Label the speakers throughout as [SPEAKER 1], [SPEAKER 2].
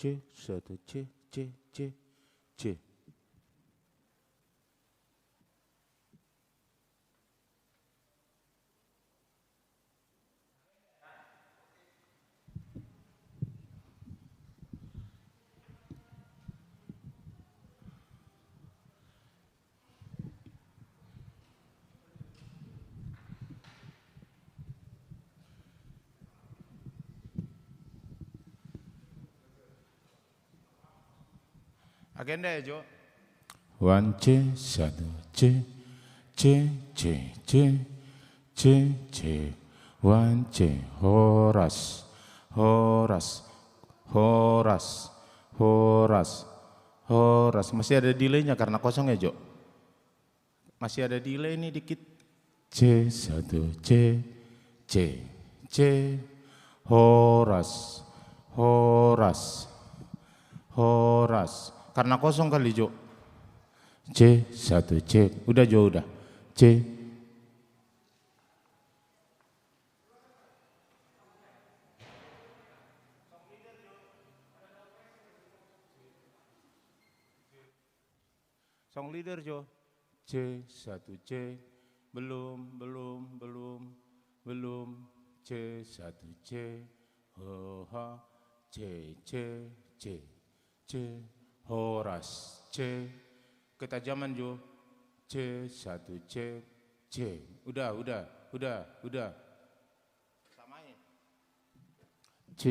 [SPEAKER 1] C, satu C, C, C, C.
[SPEAKER 2] Agenda ya, Jo?
[SPEAKER 1] One C, satu C, C, C, C, C, C. One C, Horas, Horas, Horas, Horas, Horas. Masih ada delaynya karena kosong ya, Jo? Masih ada delay ini dikit. C, satu C, C, C, Horas, Horas, Horas. Karena kosong kali, Jo. C, satu C. Udah, Jo, udah. C.
[SPEAKER 2] Song leader, Jo.
[SPEAKER 1] C, satu C. Belum, belum, belum, belum. C, satu C. H, C, C, C, C. Horas, C. Ketajaman, Jo. C, satu C, C. Udah.
[SPEAKER 2] Samain.
[SPEAKER 1] C,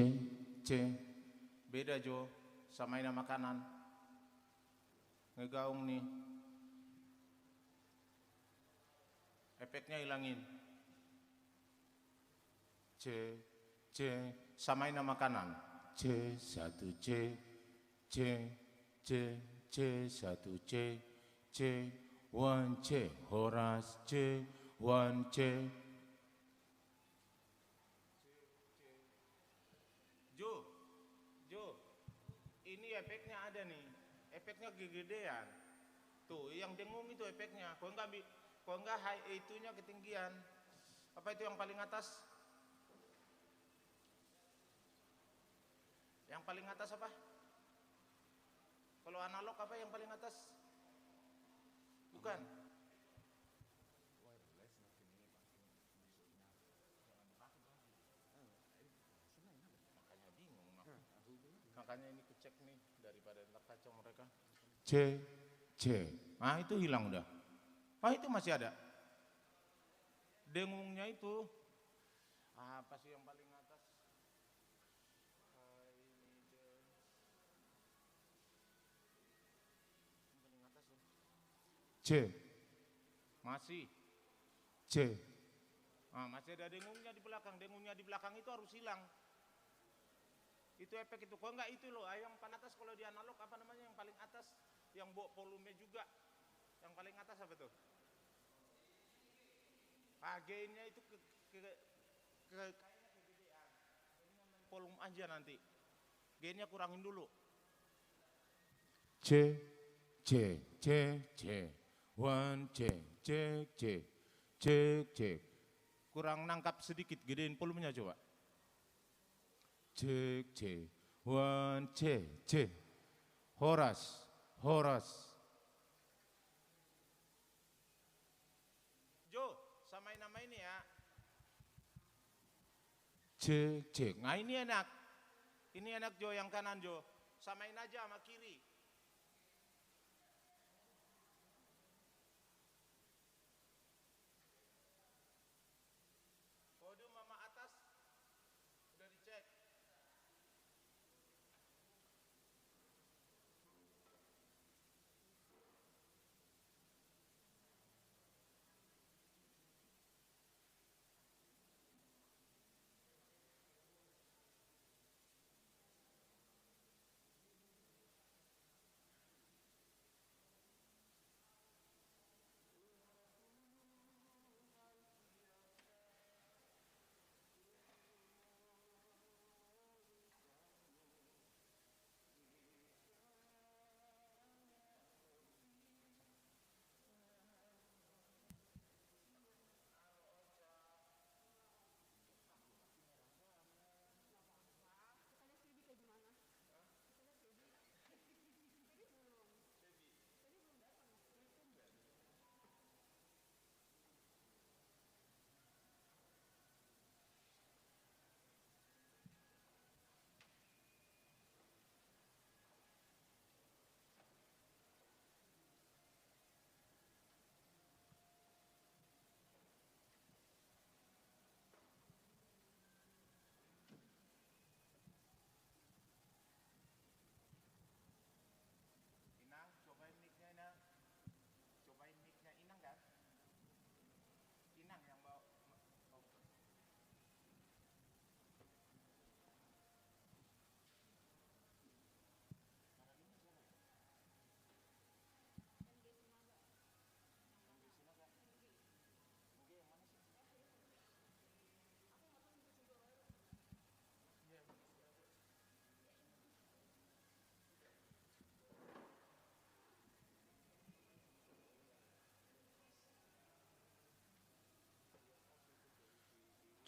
[SPEAKER 1] C.
[SPEAKER 2] Beda, Jo. Samain sama kanan. Ngegaung nih. Efeknya hilangin.
[SPEAKER 1] C, C.
[SPEAKER 2] Samain sama kanan.
[SPEAKER 1] C, satu C, C, C, C, satu C, C, one C, Horas C, one C.
[SPEAKER 2] Jo, ini efeknya ada nih. Efeknya kegedean. Tuh, yang dengung itu efeknya. Kok enggak high itunya ketinggian. Apa itu yang paling atas? Yang paling atas apa? Kalau analog apa yang paling atas? Bukan. Makanya bingung. Makanya ini kucek nih daripada ntar kacau mereka.
[SPEAKER 1] C, C.
[SPEAKER 2] Nah itu hilang udah. Ah itu masih ada. Dengungnya itu apa sih yang paling atas? Paling atas ya.
[SPEAKER 1] C,
[SPEAKER 2] Masih.
[SPEAKER 1] C.
[SPEAKER 2] Masih ada dengungnya di belakang. Dengungnya di belakang itu harus hilang. Itu efek itu. Kok enggak itu loh. Yang paling atas kalau di analog apa namanya yang paling atas? Yang bawa volume juga. Yang paling atas apa tuh? Gainnya itu kayaknya kegedean. Volume aja nanti. Gainnya kurangin dulu.
[SPEAKER 1] C, C, C, C. One C, C, C, C, C.
[SPEAKER 2] Kurang nangkap sedikit, gedein volumenya coba.
[SPEAKER 1] C, C. One C, C. Horas, Horas.
[SPEAKER 2] Jo, samain nama ini ya.
[SPEAKER 1] C, C.
[SPEAKER 2] Nah ini enak. Ini enak Jo, yang kanan Jo. Samain aja sama kiri. Podium sama atas udah dicek.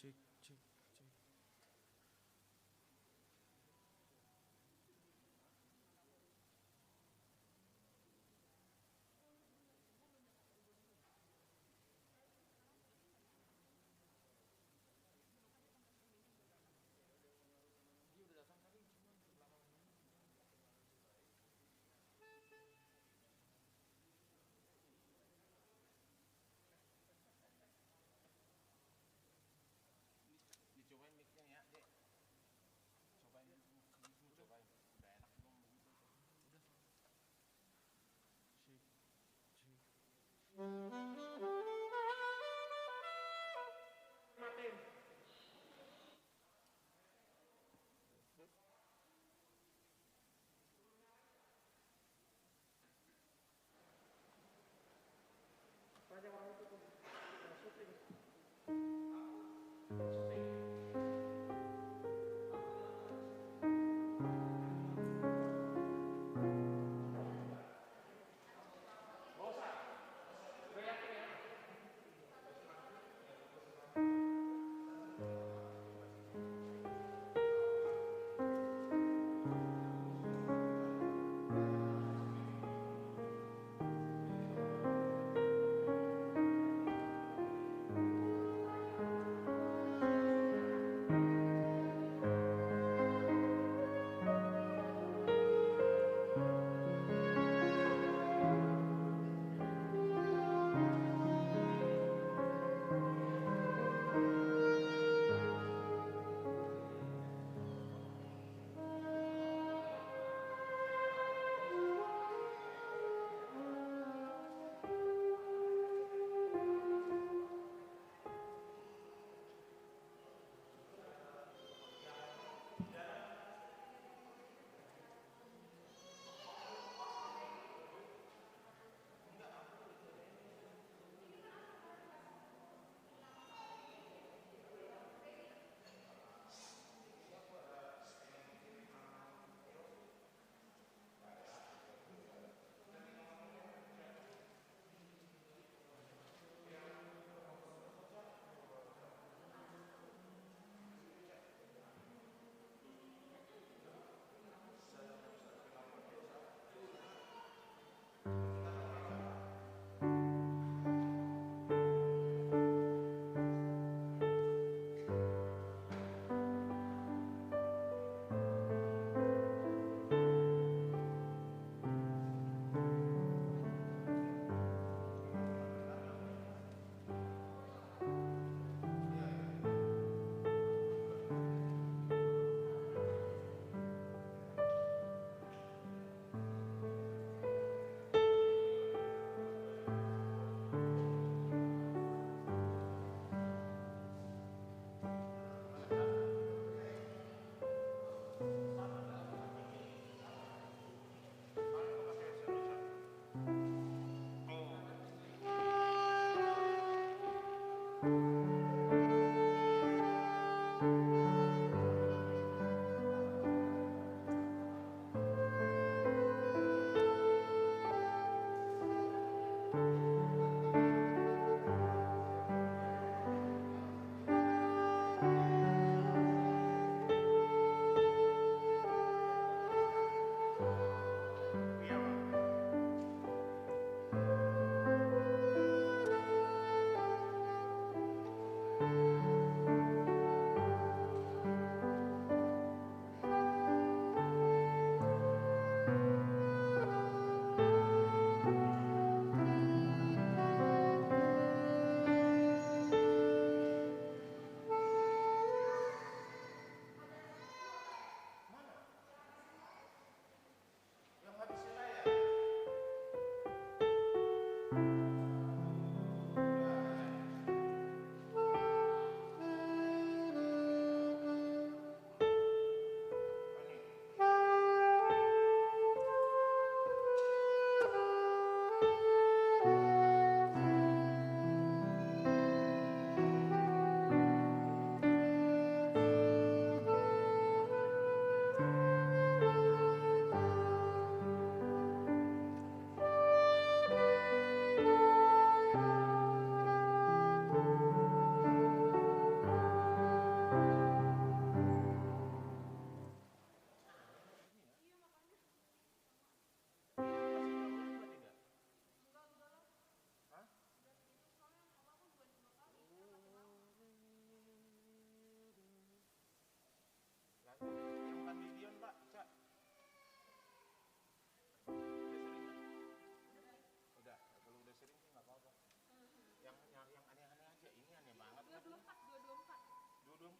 [SPEAKER 3] cek cek cek.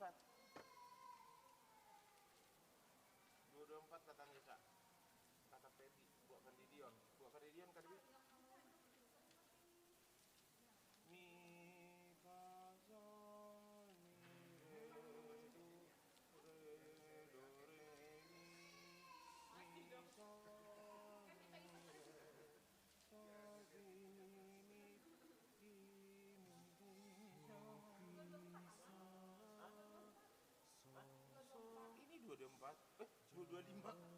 [SPEAKER 2] 224. 224 katanya Kak. Kata Pepi, buatkan di Dion. Buatkan di Dion kan dia. Mi fa sol mi re do re mi sol ini 224, 225.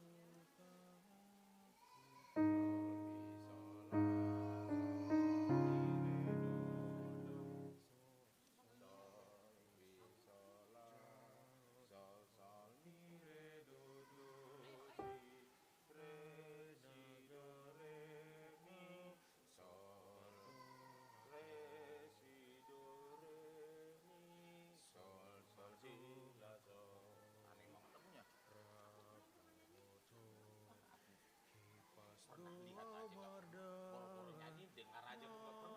[SPEAKER 2] Pernah lihat aja Kak, boro-boro nyanyi dengar aja nggak pernah.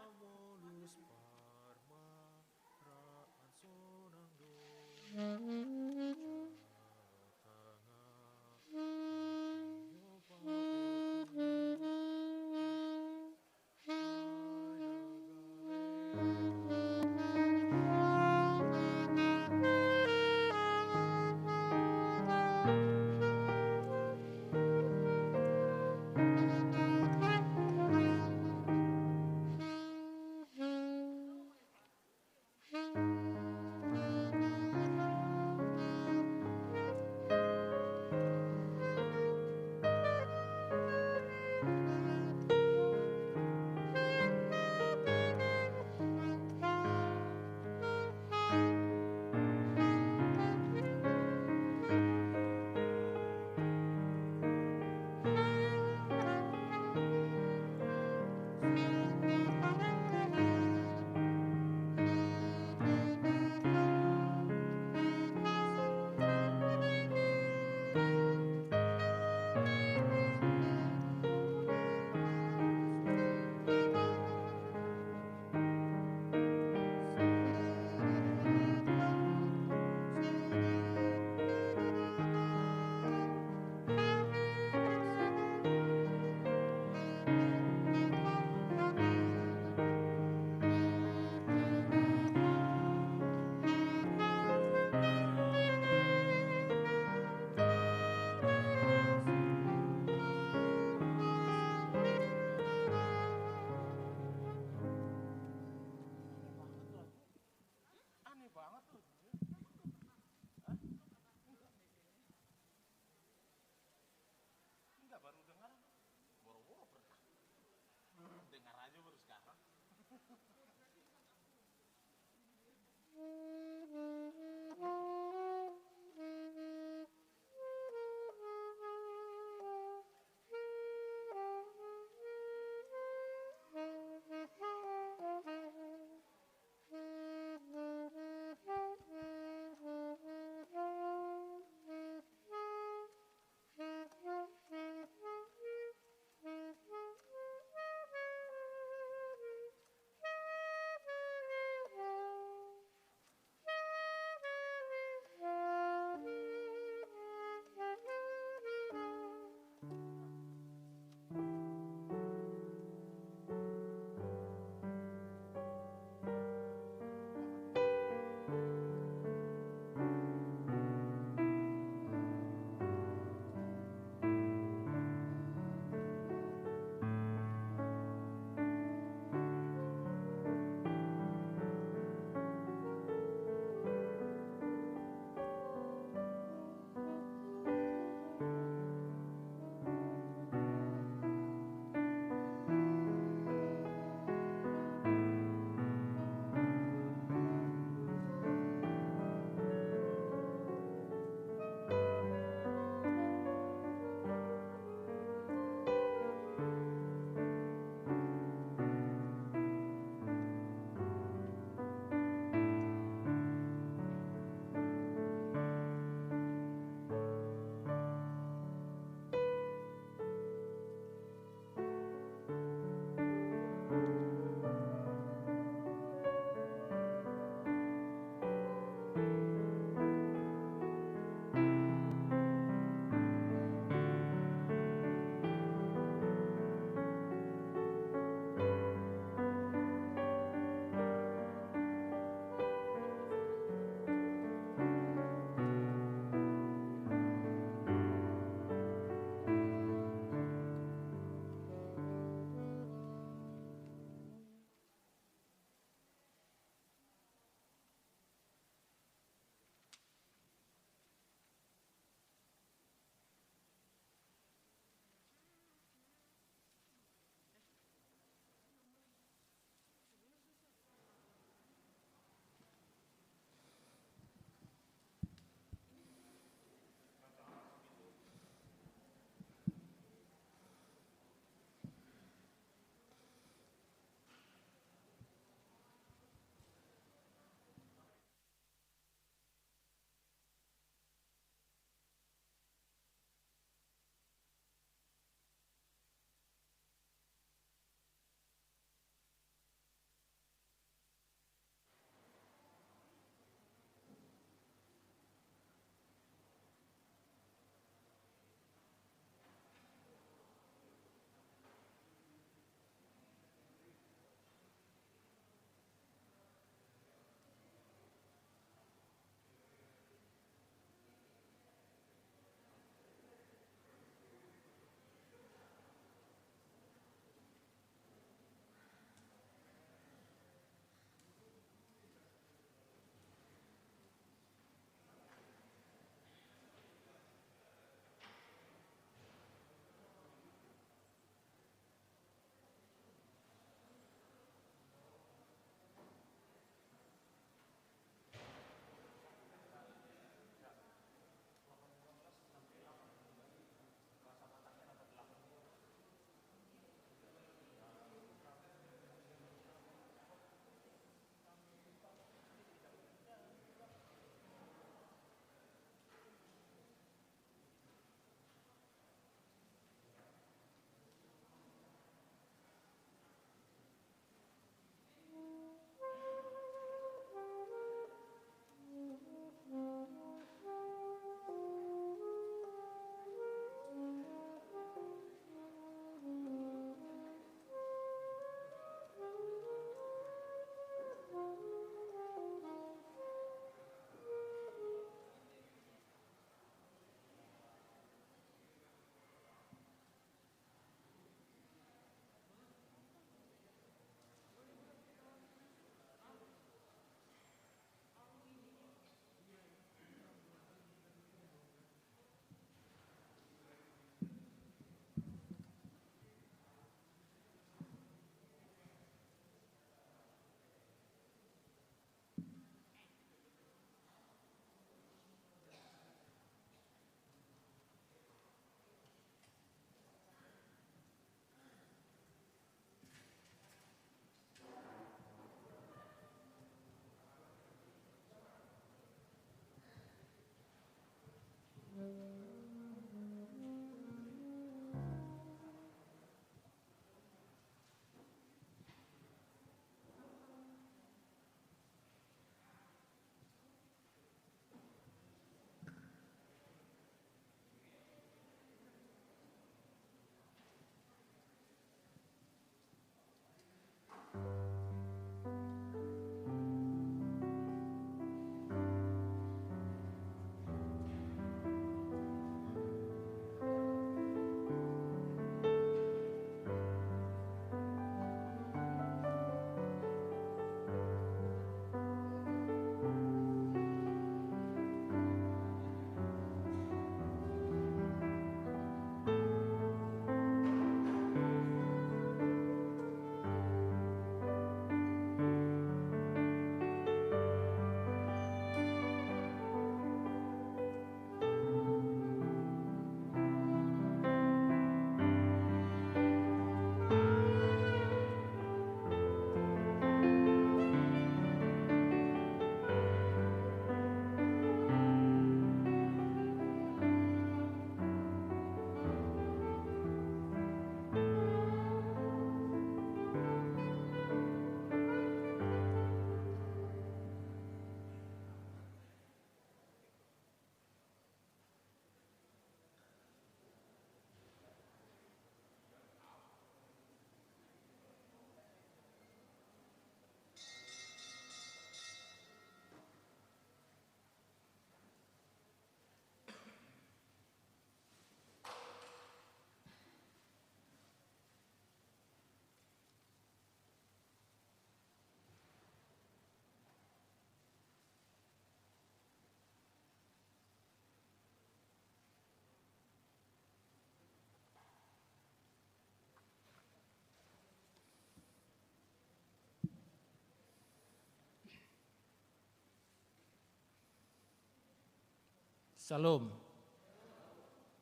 [SPEAKER 3] Salam.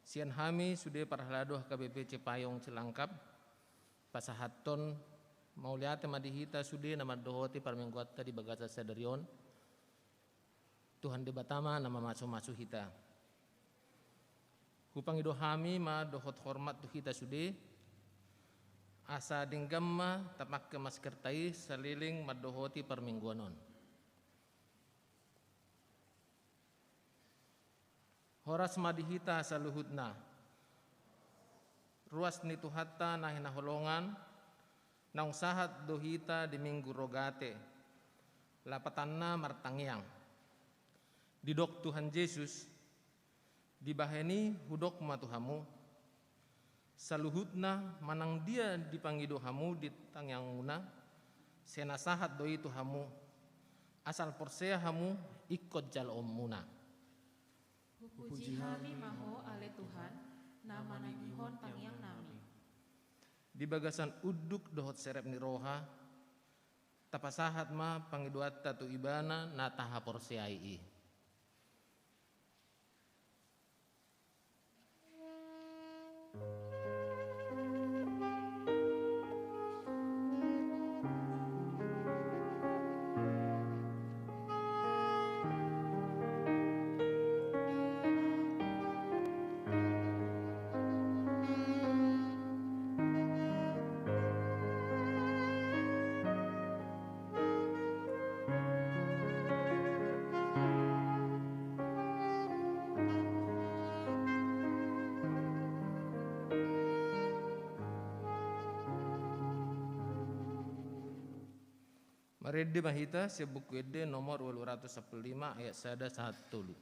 [SPEAKER 3] Sian hami sudah parhaladoh KBP Cepayong Celangkap. Pasahaton mauliate madihita sudah nama dohoti parmengguata di bagasa sadarion. Tuhan debatama nama masu-masu hita. Hupang ido hami ma dohot hormat tu hita sudah. Asa dinggamma tamak ke maskertai saliling madohoti parmingguanon. Horas madihita saluhutna. Ruas ni tuhatta nahina holongan. Naung sahat dohita di minggu rogate. Lapatanna martangyang. Didok Tuhan Yesus. Dibaheni hudok matuhamu. Saluhutna manang dia dipanggido hamu di tangyang muna. Sena sahat doi tuhamu. Asal porsea hamu ikut jalom muna.
[SPEAKER 4] Puji hami maho ale Tuhan, nama nangihon tangyang nami.
[SPEAKER 3] Di bagasan uduk dohot serep ni roha, tapasahat ma pangiduat tatu ibana na taha porsiai. Marede mahita sebuku ede nomor 215 ayat 1.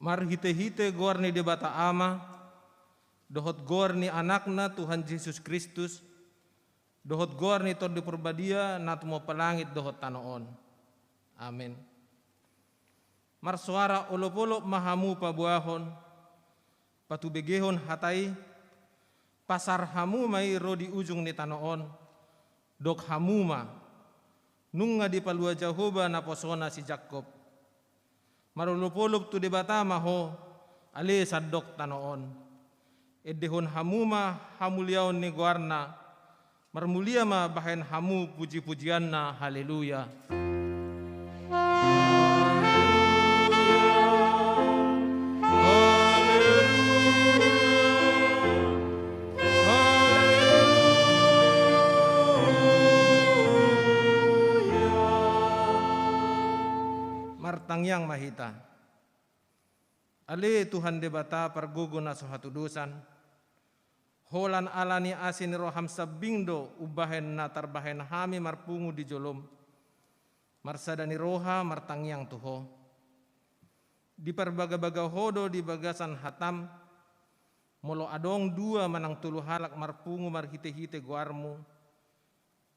[SPEAKER 3] Mar hite-hite gorni di bata ama, dohot gorni anakna Tuhan Yesus Kristus, dohot gorni tod di perbadia natumo palangit dohot tanoon. Amin. Mar suara olop-olop mahamu pabuahon, patubegehon hatai, pasar hamu mai ro di ujung ni tanoon, dok hamuma, nunga di palua Jehovah na posona si Jakob. Marulupulup tu debata maho ali sadok tanoon. Edehon hamuma hamuliaon ni guarna. Marmulia ma bahen hamu puji-pujianna. Haleluya. Martangyang mahita. Ali Tuhan debata pargugo na sohatudusan. Holan alani asin roham sabindo ubahen na tarbahen hami marpungu di jolom. Marsadani roha martangyang tuho. Di parbaga-baga hodo di bagasan hatam. Molo adong dua manang tulu halak marpungu marhite-hite guarmu.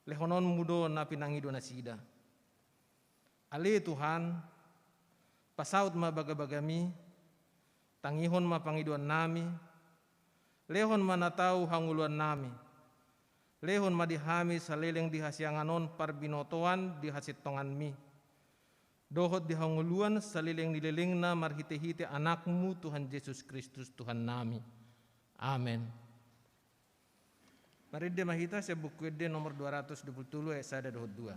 [SPEAKER 3] Lehonon mudo na pinangido na sida. Ali Tuhan, pasaut mabaga-bagami, tangihon mapangiduan nami, lehon manatau hanguluan nami, lehon madihami saleleng dihasyanganon parbinotoan dihasitongan mi, dohot dihanguluan saleleng nileleng na marhite-hite anakmu Tuhan Yesus Kristus Tuhan nami. Amen. Mari de mahita sa buku de nomor 220 ayat 1-2.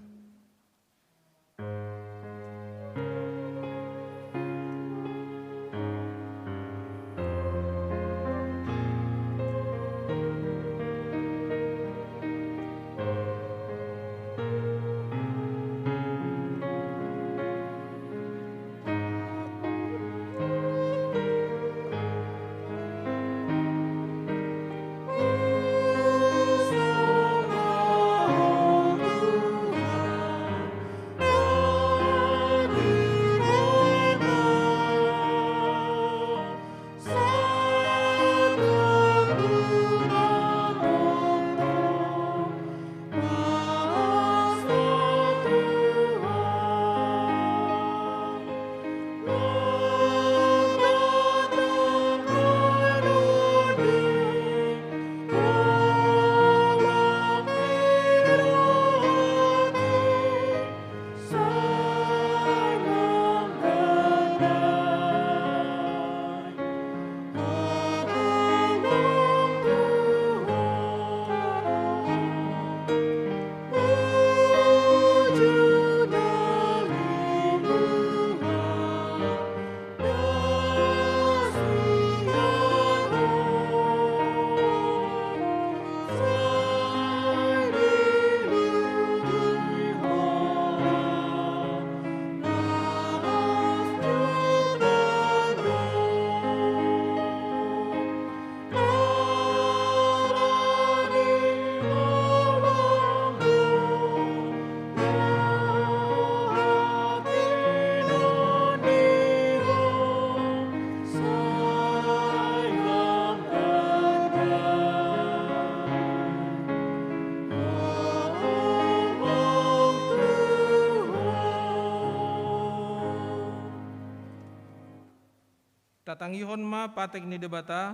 [SPEAKER 3] tatangihon ma patek ni debata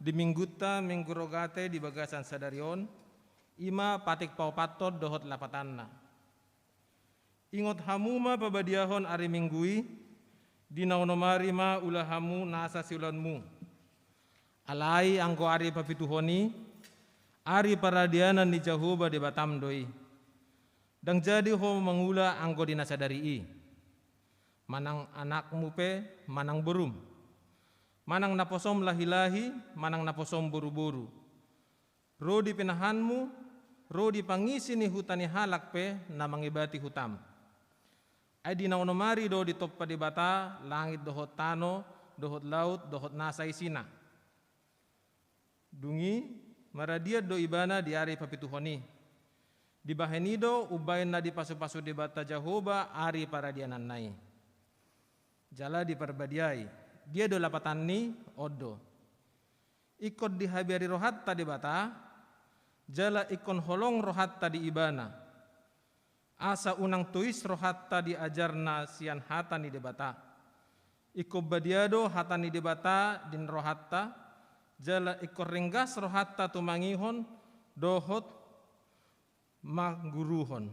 [SPEAKER 3] di minggutta menggurogate di bagasan sadarion ima patek paupatot dohot lapatanna. Ingot hamuma pabadiahon ari minggui di naunomari ma ulahamu nasa siulanmu. Alai angko ari papituhoni ari paradianan ni Jahoba di Batam doi. Dang jadi ho mangula angko dinasadari manang anakmu pe manang berum. Manang naposom lahi-lahi, manang naposom buru-buru. Ro di pinahanmu, ro di pangisi ni hutani halak pe na mangibati hutam. Ay di naunomari do di toppa di bata, langit dohot tano, dohot laut, dohot nasa isina. Dungi, maradia do ibana di ari papituhoni. Di bahenido ubain na di pasu-pasu di bata Jahoba ari paradianan nai. Jala di perbadiai, dia do lapatan ni odo. Ikut di habari rohatta di bata, jala ikon holong rohatta di ibana. Asa unang tuis rohatta di ajarna sian hatani di bata. Iko badiado hatani di bata din rohatta, jala ikor ringgas rohatta tumangihon dohot maguruhon.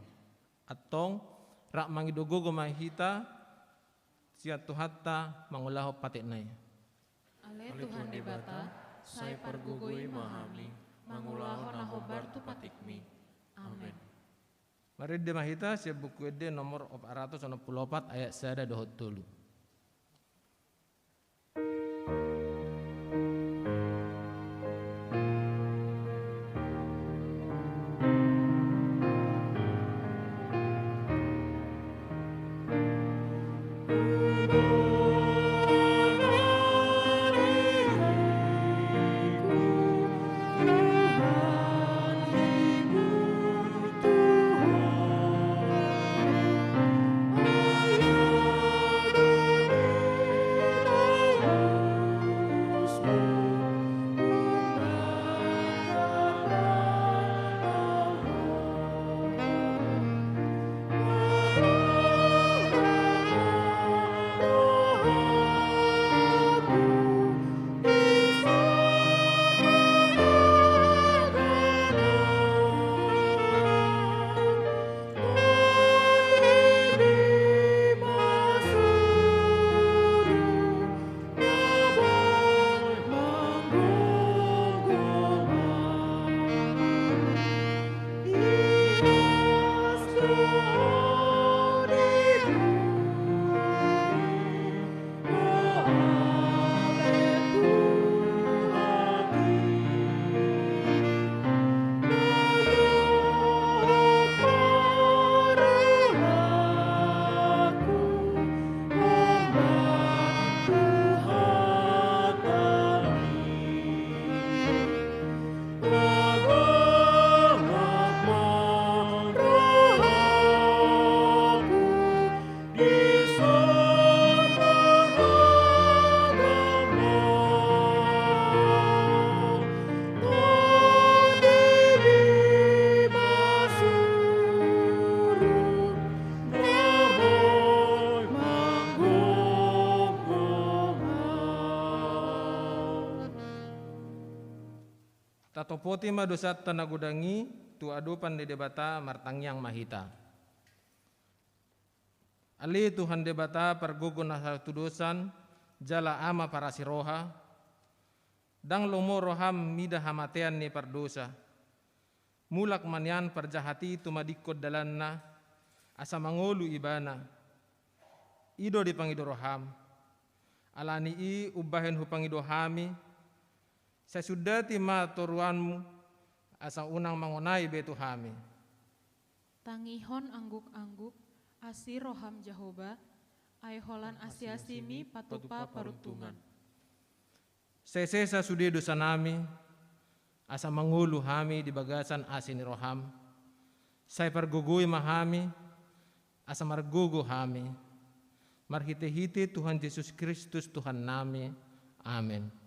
[SPEAKER 3] Atong rak mangidogogo mahita siat tuhatta mangulaho patiknay.
[SPEAKER 4] Ale Tuhan di bata, saya pergugui mahami, mangulaho nahobar tu patikmi. Amen.
[SPEAKER 3] Mari di mahita siap buku ede nomor 464 ayat sada dohot tulu. Tatopoti madosat tanagudangi tu adupan di debata martangyang mahita. Ali Tuhan debata pergugun nasatu dosan jala ama para siroha dang lomo roham mida hamatean ni perdosa. Mulak manyan perjahati tumadikod dalanna asa mangolu ibana. Ido dipangido roham. Alani i ubahen hupangido hami. Sesudah tima toruanmu asa unang mangonai betu hami.
[SPEAKER 4] Tangihon angguk-angguk asi roham Jahoba, ay holan asiasimi patupa parutungan.
[SPEAKER 3] Sesesa sudi dosa nami, asa mangulu hami di bagasan asini roham. Saya pergugui mahami, asa margugu hami. Marhite-hite Tuhan Yesus Kristus Tuhan nami. Amin.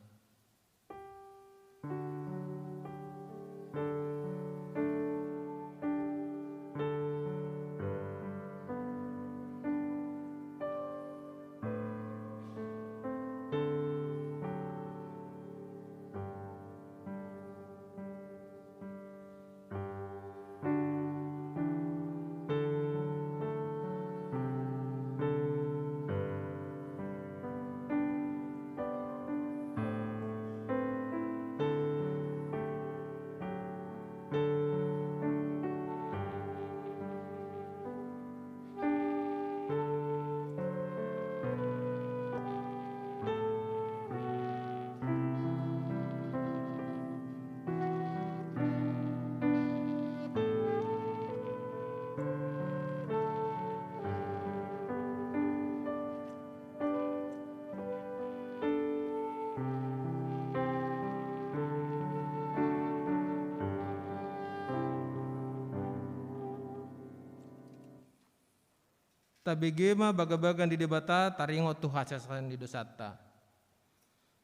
[SPEAKER 3] tabegema baga-bagan di debata taringo tu hasasan di dosata.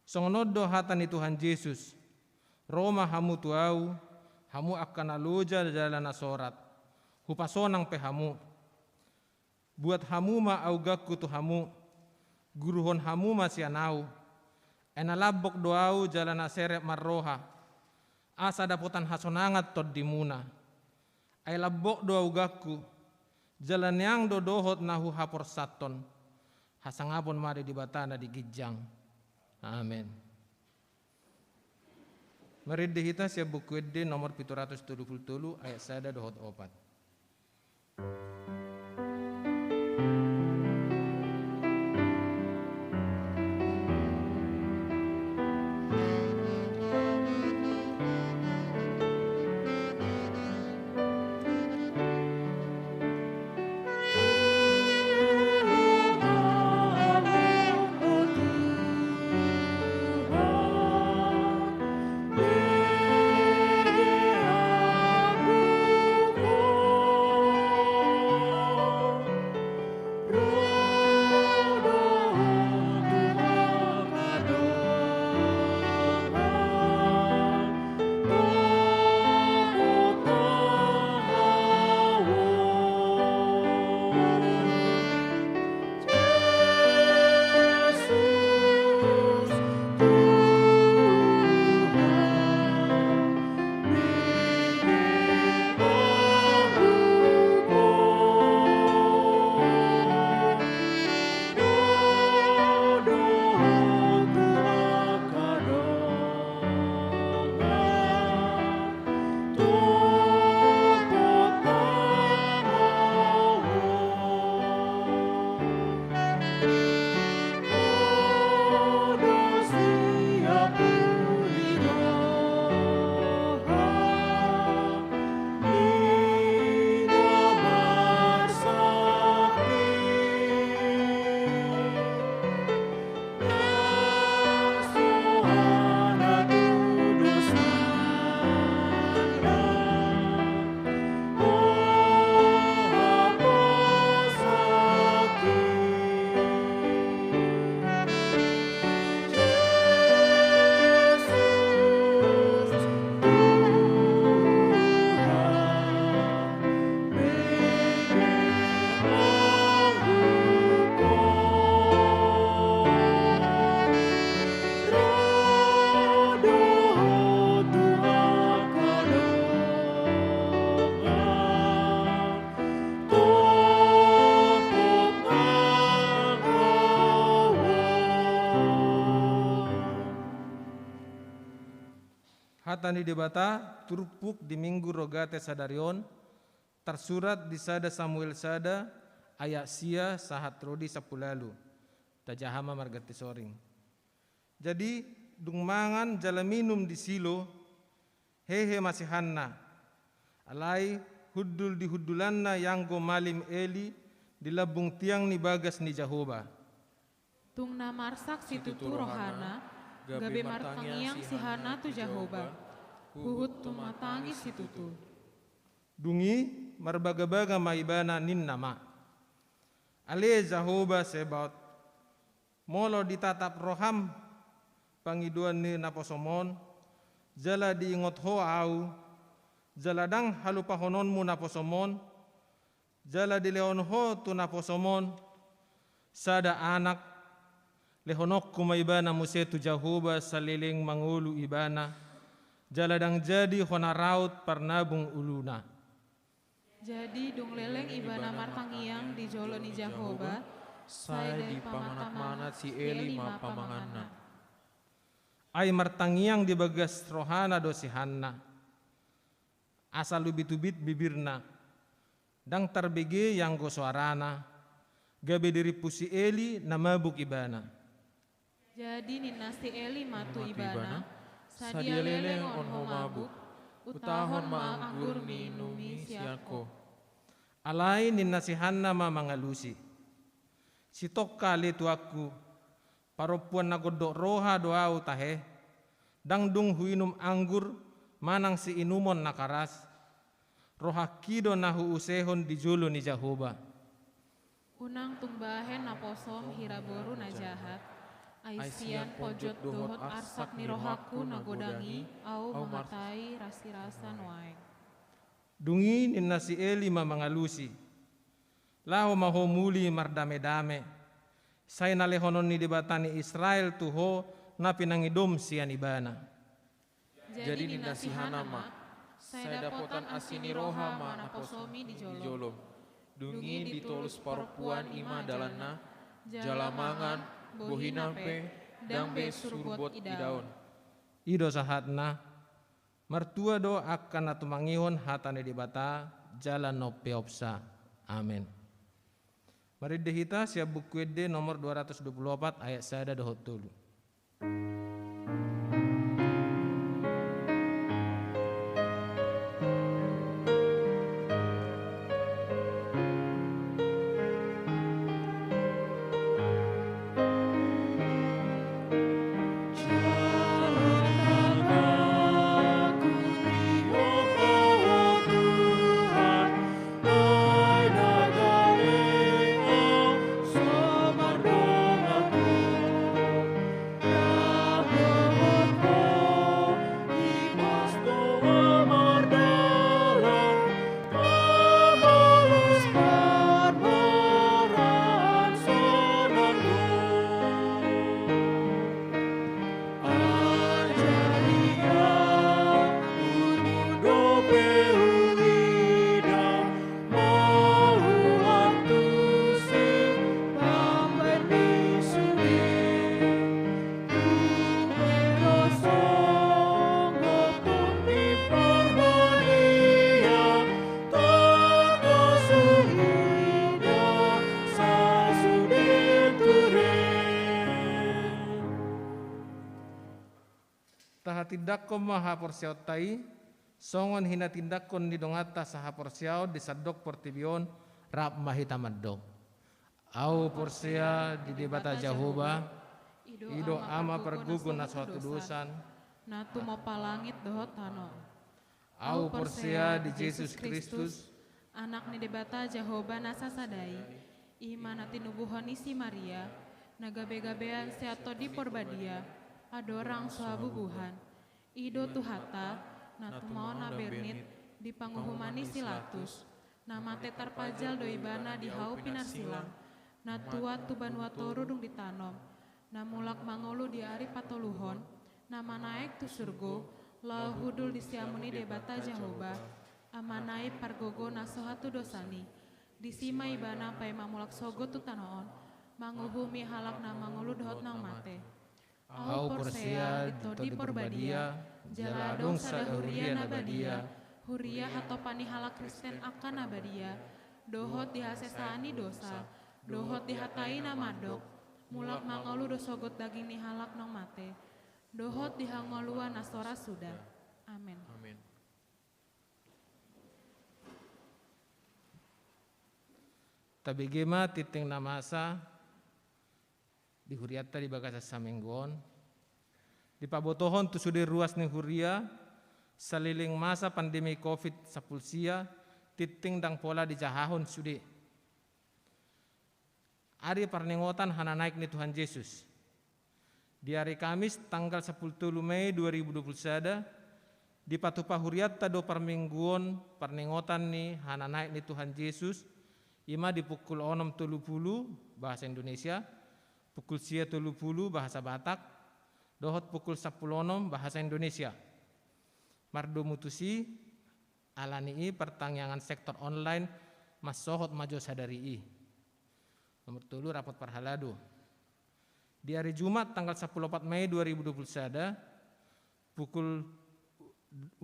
[SPEAKER 3] Songonodo hatan ni Tuhan Yesus, Roma hamu tuau, hamu akan aloja jalan asorat, hupasonang pehamu. Buat hamu ma augaku tu hamu, guruhon hamu masih anau, enalabok doau jalan aseret marroha, asa dapotan hasonangat tod dimuna. Ay labok doau gaku, jalan yang dodohot nahu hapor saton, hasangapon mari di batana di gijang. Amin. Mari dihita siya buku ede nomor 777 ayat 1 dohot 4. Hatani debata turpuk di minggu rogate sadarion tersurat di sada Samuel sada ayat sia sahat rodi sapulalu tajahama margati soring. Jadi dung mangan jala minum di silo hehe masih hanna alai hudul di hudulanna yang go malim eli di labung tiang ni bagas ni Jahoba.
[SPEAKER 4] Tung namarsak si tutu rohana, gabe martangiang si hana tu Jahoba, huhut tumatangi si tutu.
[SPEAKER 3] Dungi marbaga-baga maibana nin nama. Ale Jahoba sebaut, molo ditatap roham, pangiduan ni naposomon, jala diingot ho au, jaladang halupahononmu naposomon, jala dileon ho tu naposomon, sada anak, lehonok kumaibana musetu Jahoba saliling mangulu ibana, jaladang jadi honaraut parnabung uluna.
[SPEAKER 4] Jadi dung leleng ibana martangiang di joloni Jahoba,
[SPEAKER 5] saya di pamanat-manat si Eli ma pamanganna.
[SPEAKER 3] Ay martangiang di bagas rohana do si Hanna. Asal lubit-ubit bibirna, dang tarbege yang go suarana, gabe diri pusi Eli namabuk ibana.
[SPEAKER 4] Jadi ninasi Eli matu ibana,
[SPEAKER 5] sadia leleng on homabuk, utahon maanggur ni numi siako.
[SPEAKER 3] Alai ninasi Hanna ma mangalusi. Si tokkali tu aku, paropuan nagodok roha doau tahe, dang dung huinum anggur, manang si inumon nakaras, roha kido nahu usehon di julu ni Jahoba.
[SPEAKER 4] Unang tungbahen naposom hiraboru najahat. Aisian pojot dohot arsak nirohaku nagodangi au mangatai rasi-rasan wae.
[SPEAKER 3] Dungi ninna si Eli mamangalusi. Laho maho muli mardame-dame. Say nalehonon ni debatani Israel tuho na pinangidom siya ibana.
[SPEAKER 5] Jadi ninda si Hanama, saya dapotan asini roha mana posomi di jolo. Dungi ditolus perempuan ima dalana, jalamangan, bohinape, dangbe surbot idaon.
[SPEAKER 3] Ido sahatna, mertua do akan natumangihon hatane di bata, jalan no peopsa. Amin. Mari dehita siap buku ede nomor 224 ayat sada dohot tulu. Tidakko maha porsiaw tai, songon hina tindakon di dongata saha porsiaw di sadok portibion rap mahita maddok. Au porsia di debata Jahoba, ido ama pergugun na suatu dosan,
[SPEAKER 4] natu mapalangit dohot hano.
[SPEAKER 3] Au porsia di Yesus Kristus,
[SPEAKER 4] anak ni debata Jahoba nasa sadai, imana tinubuhan isi Maria, nagabe-gabean seato di porbadia, adorang suabubuhan. Ido tuhata, natumao na bernit, di panguhumani silatus, namate tarpajal doibana di hau pinarsilang, natua tuban watorudung ditanom, namulak mangolu di ari patoluhon, nama naik tu surgo, lau hudul di siamuni debata Jahoba, amanai pargogo nasohatu dosani, di sima ibana pai mamulak sogo tu tanoon, manguhumi halak na mangolu dohot nang mate.
[SPEAKER 3] Au porsia di porbadia, jaladong sada huria nabadia, huria atau panihala Kristen akan nabadia, dohot dihasesani dosa, dohot dihatai namadok, mulak mangolu dosogot daging nihalak nong mate, dohot dihangolua nasora sudah. Amin.
[SPEAKER 5] Amin.
[SPEAKER 3] Tabigema titing namasa di huriata di bagasa samenggon di pabotohon tu sudir ruas ning huria saliling masa pandemi COVID sapulsia titing dang pola di jahahon sudi ari parningotan hana naik ni Tuhan Yesus di hari Kamis tanggal 10 Mei 2021 di patupa huriata do parmingguon parningotan ni hana naik ni Tuhan Yesus ima di pukul 6.30 bahasa Indonesia, pukul 7.30 bahasa Batak, dohot pukul 10.06 bahasa Indonesia. Mardo mutusi alani pertanyaan sektor online mas sohot majo sadari i. Nomor 3 rapot parhalado. Di hari Jumat tanggal 14 Mei 2021 pukul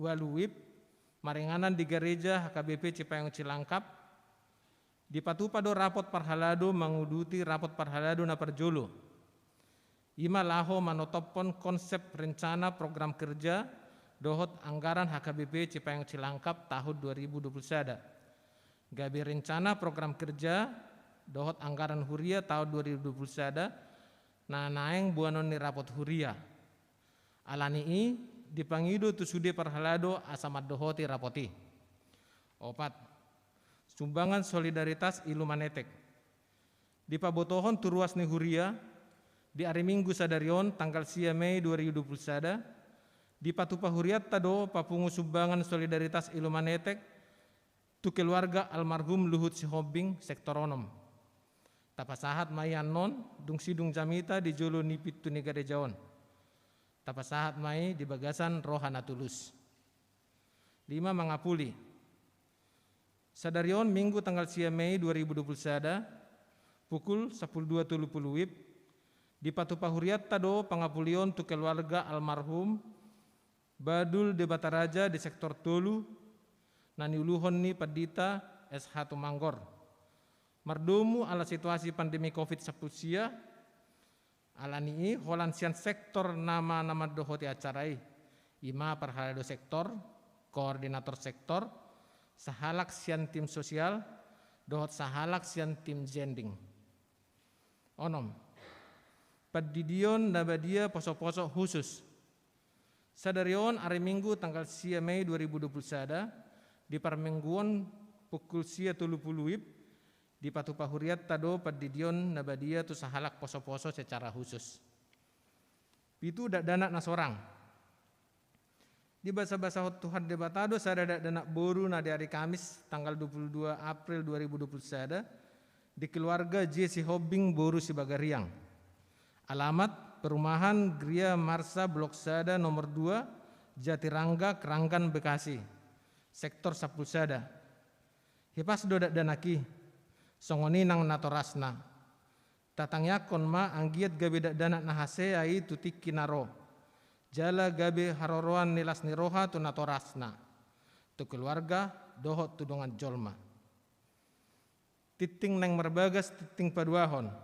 [SPEAKER 3] 2 WIB maringanan di gereja HKBP Cipayung Cilangkap di patupado rapot parhalado menguduti rapot parhalado na perjolo. Ima laho manotopon konsep rencana program kerja dohot anggaran HKBP Cipayung Cilangkap tahun 2021. Gabi rencana program kerja dohot anggaran huria tahun 2021 na naeng buanon ni rapot huria. Alani i dipangido tu sude parhalado asamat dohoti rapoti. 4. Sumbangan solidaritas ilu manetek. di pabotohon tu ruas ni huria di hari Minggu sadarion tanggal 10 Mei 2021 di patupa huriat tado papungu sumbangan solidaritas Ilumanetek tu keluarga almarhum Luhut Sihobing sektor onom. Tapasahat mai anon dung sidung jamita di jolo nipit tu negara jaon. Tapasahat mai di bagasan Rohana Tulus. 5 Mangapuli. Sadarion Minggu tanggal 10 Mei 2021 pukul 12.30 WIB di patupa huriat tado pangapulion tu keluarga almarhum Badul de Bataraja di sektor Tolu nani uluhon ni Padita SH Tumanggor. Mardomu ala situasi pandemi COVID-19 ala ni holansian sektor nama-nama dohoti acarai ima parhalado sektor koordinator sektor sahalak sian tim sosial dohot sahalak sian tim jending onom padidion nabadia poso-poso khusus sadarion hari Minggu tanggal 10 Mei 2021 di parmingguan pukul 10.30 WIB di patupa huriat tado padidion nabadia tu sahalak poso-poso secara khusus. Itu dak danak nasorang. Di bahasa-bahasa Tuhan debatado sada dak danak boru na di hari Kamis tanggal 22 April 2021 di keluarga J. Sihobing boru Sibagariang. Alamat perumahan Gria Marsa Blok Sada nomor 2 Jatirangga Keranggan Bekasi. Sektor Sapulsada. Hipas do dak danaki songoni nang natorasna tatangya konma anggiat gabe dak danak nahase ai tutik kinaro jala gabe haroroan nilas niroha tu natorasna tu keluarga dohot tudongan jolma titing neng merbagas titing paduahon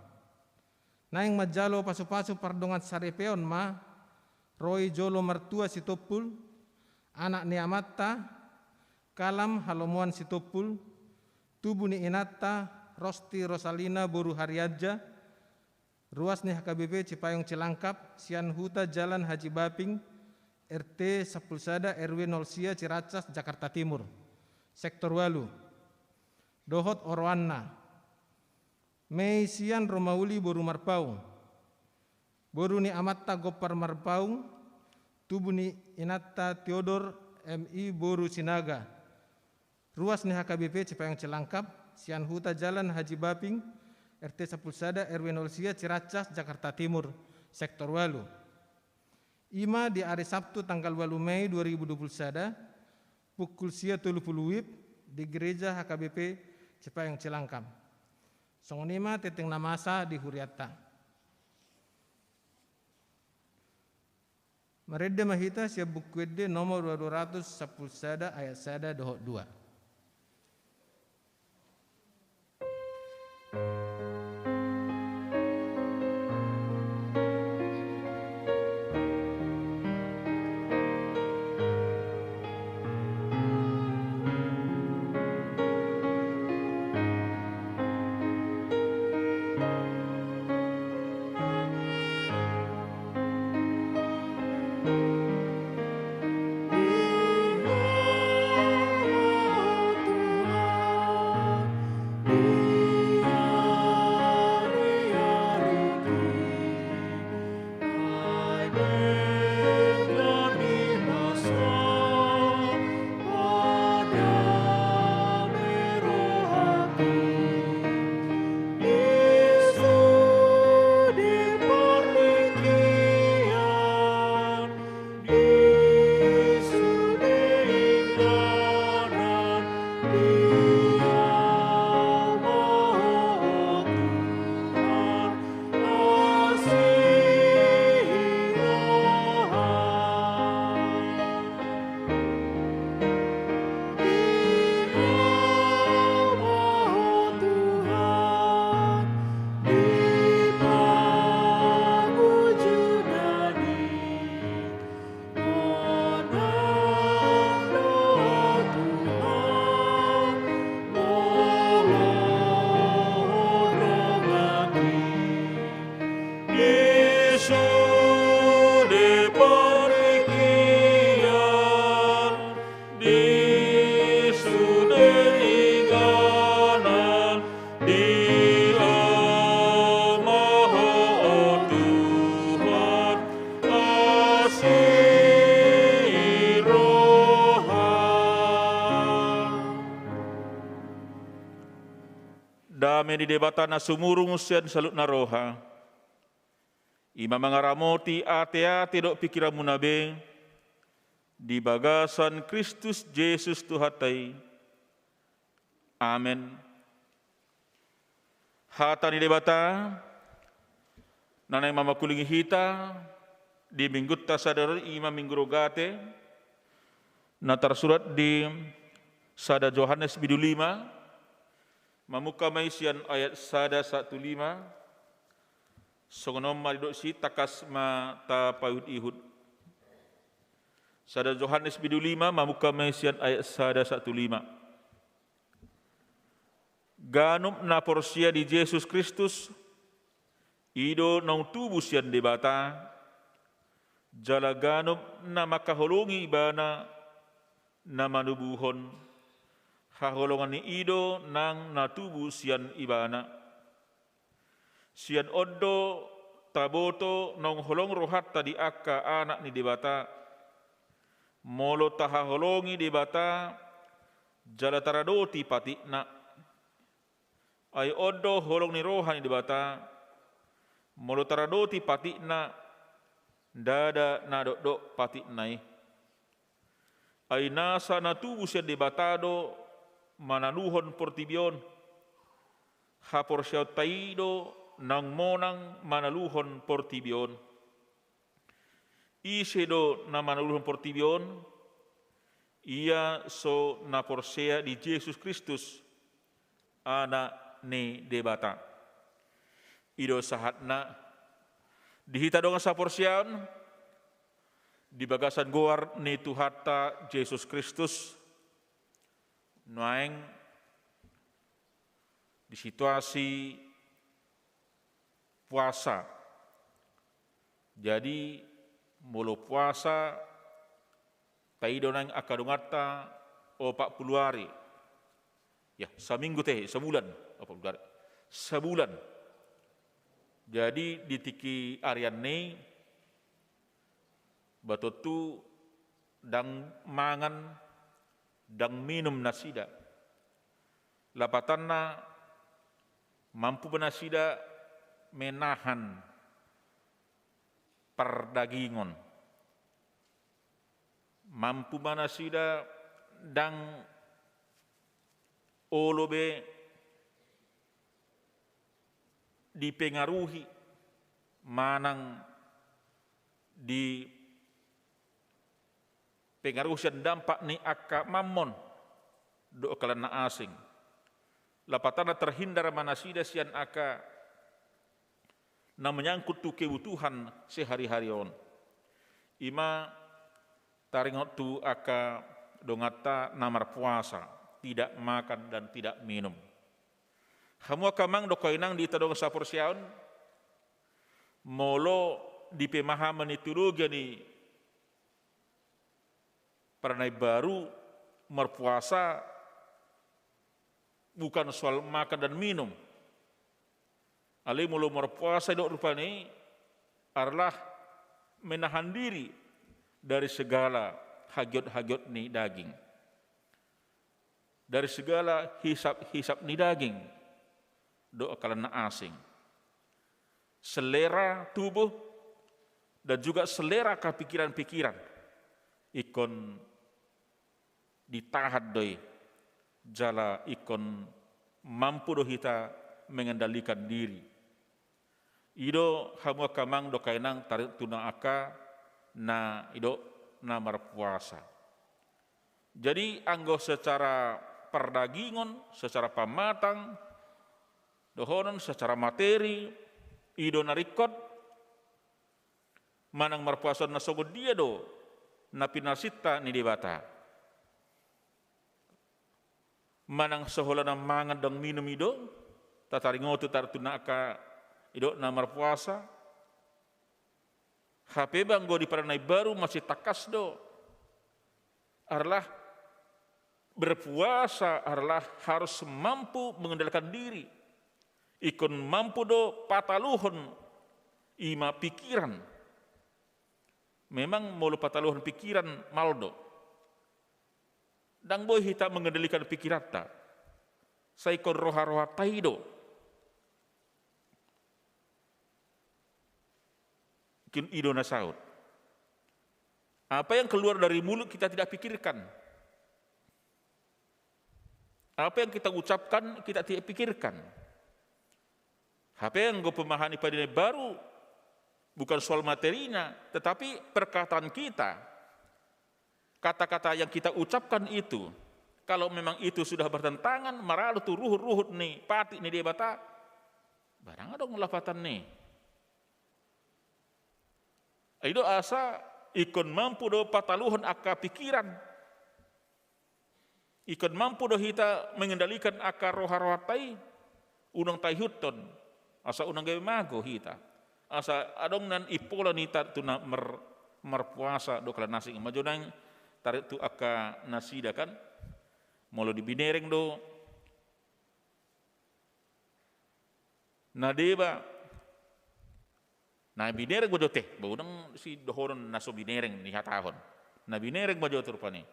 [SPEAKER 3] naing majalo pasu-pasu pardongan sarepeon ma roi jolo mertua sitopul anak ni amatta kalam halomuan sitopul tubuh ni inata Rosti Rosalina Boru Hariaja, ruas nih HKBP Cipayung Cilangkap, Sian Huta Jalan Haji Baping, RT Sapulsada RW 0 Ciracas Jakarta Timur, Sektor Walu, Dohot Orwanna, Mei Sian Romauli Boru Marpaung, Boru ni Amatta Gopar Marpaung, tubuh ni Inata Theodor MI Boru Sinaga, ruas nih HKBP Cipayung Cilangkap, Sian Huta Jalan Haji Baping, RT Sapulsada RW 0 Ciracas Jakarta Timur, Sektor Walu. Ima di hari Sabtu tanggal 8 Mei 2021 pukul 10.30 WIB di gereja HKBP Cipayung Cilangkap. Songonima teteng namasa di Huriata. Mereda mahita siap bukwede nomor 200 Sapulsada ayat sada dohok 2.
[SPEAKER 6] Kami di debata na sumurung sian salut na roha. Ima mangaramoti ate-ate dok pikiran munabe. Di bagasan Kristus Yesus Tuhatai. Amin. Hata ni debata. Nanay mamakulingi hita. Di minggu tasadar ima minggu rogate. Na tersurat di Sada Yohanes bidu 5. Mamuka maisian ayat sada 15. Songonom maridok si takas ma ta payud ihud. Sada Yohanes bidu 5 mamuka maisian ayat sada 15. Ganum na porsia di Yesus Kristus. Ido nang tubuh sian debata. Jala ganum na makaholongi ibana na manubuhon. Haholongan ni ido nang natubu sian ibana. Sian odo taboto nong holong rohat tadi akka anak ni debata. Molo tahaholongi debata jala taradoti patikna. Ay odo holong ni rohan ni debata. Molo taradoti patikna dada nadok patiknai. Ay nasa natubu sian debatado manaluhon portibion, hapor siyaw taido nang monang manaluhon portibion. Isedo na manaluhon portibion, ia so na porsea di Yesus Kristus, anak ni debata. Ido sahatna, dihita donga sa porsian, di bagasan goar ni Tuhata Yesus Kristus, Nuaeng di situasi puasa. Jadi mulu puasa taido nang akadongata 40 hari. Ya, seminggu teh, sebulan, 40 hari. Sebulan. Jadi di tiki arian ni batotu dang mangan dang minum nasida. Lapatanna mampu benasida menahan perdagingon. Mampu benasida dang olobe dipengaruhi manang di pengaruh sian dampak ni akka mammon do kalana asing. Lapatana terhindar manasida sian akka na menyangkut tu kebutuhan sehari-hari on. Ima taringot tu akka dongata namar puasa, tidak makan dan tidak minum. Hamu akamang do koinang di tadong saporsiaon molo di pemahaman itulugi ni Paranay baru berpuasa bukan soal makan dan minum. Ali mulu berpuasa dok rupanya adalah menahan diri dari segala hagiot-hagiot ni daging. Dari segala hisap-hisap ni daging. Dok kalana asing. Selera tubuh dan juga selera kepikiran-pikiran. Ikon ditahan doi jala ikon mampu do hita mengendalikan diri. Ido hamu kamang do kainang tarik tuna aka na ido na marpuasa. Jadi anggo secara perdagingon, secara pamatang, dohonon secara materi, ido narikot manang marpuasa na sogod dia do na pinasita ni debata. Manang sehola na mangan dang minum ido, tataringotu tartuna aka ido na marpuasa. HP banggo di Paranay Baru masih takas do. Arlah berpuasa arlah harus mampu mengendalikan diri. Ikon mampu do pataluhon ima pikiran. Memang mulu pataluhon pikiran maldo. Dang boy hita mengendalikan pikiran ta. Saikon roha-roha taido Ikin idona saud. Apa yang keluar dari mulut kita tidak pikirkan. Apa yang kita ucapkan kita tidak pikirkan. Apa yang gue pemahami pada ini baru bukan soal materinya, tetapi perkataan kita, kata-kata yang kita ucapkan itu, kalau memang itu sudah bertentangan, maralu tu ruhut-ruhut nih, pati nih dia bata, barang dong lapatan nih. Itu asa ikon mampu do pataluhon aka pikiran, ikon mampu do hita mengendalikan aka roha-rohatai, unang tayhuton, asa unang gawe mago hita. Asa adong nan ipola nita tu na merpuasa do kala nasi majonang tarik tu aka nasida kan molo di binereng do nadeba na binereng bojo teh baudang si dohoron naso binereng ni hatahon na binereng bojo turpane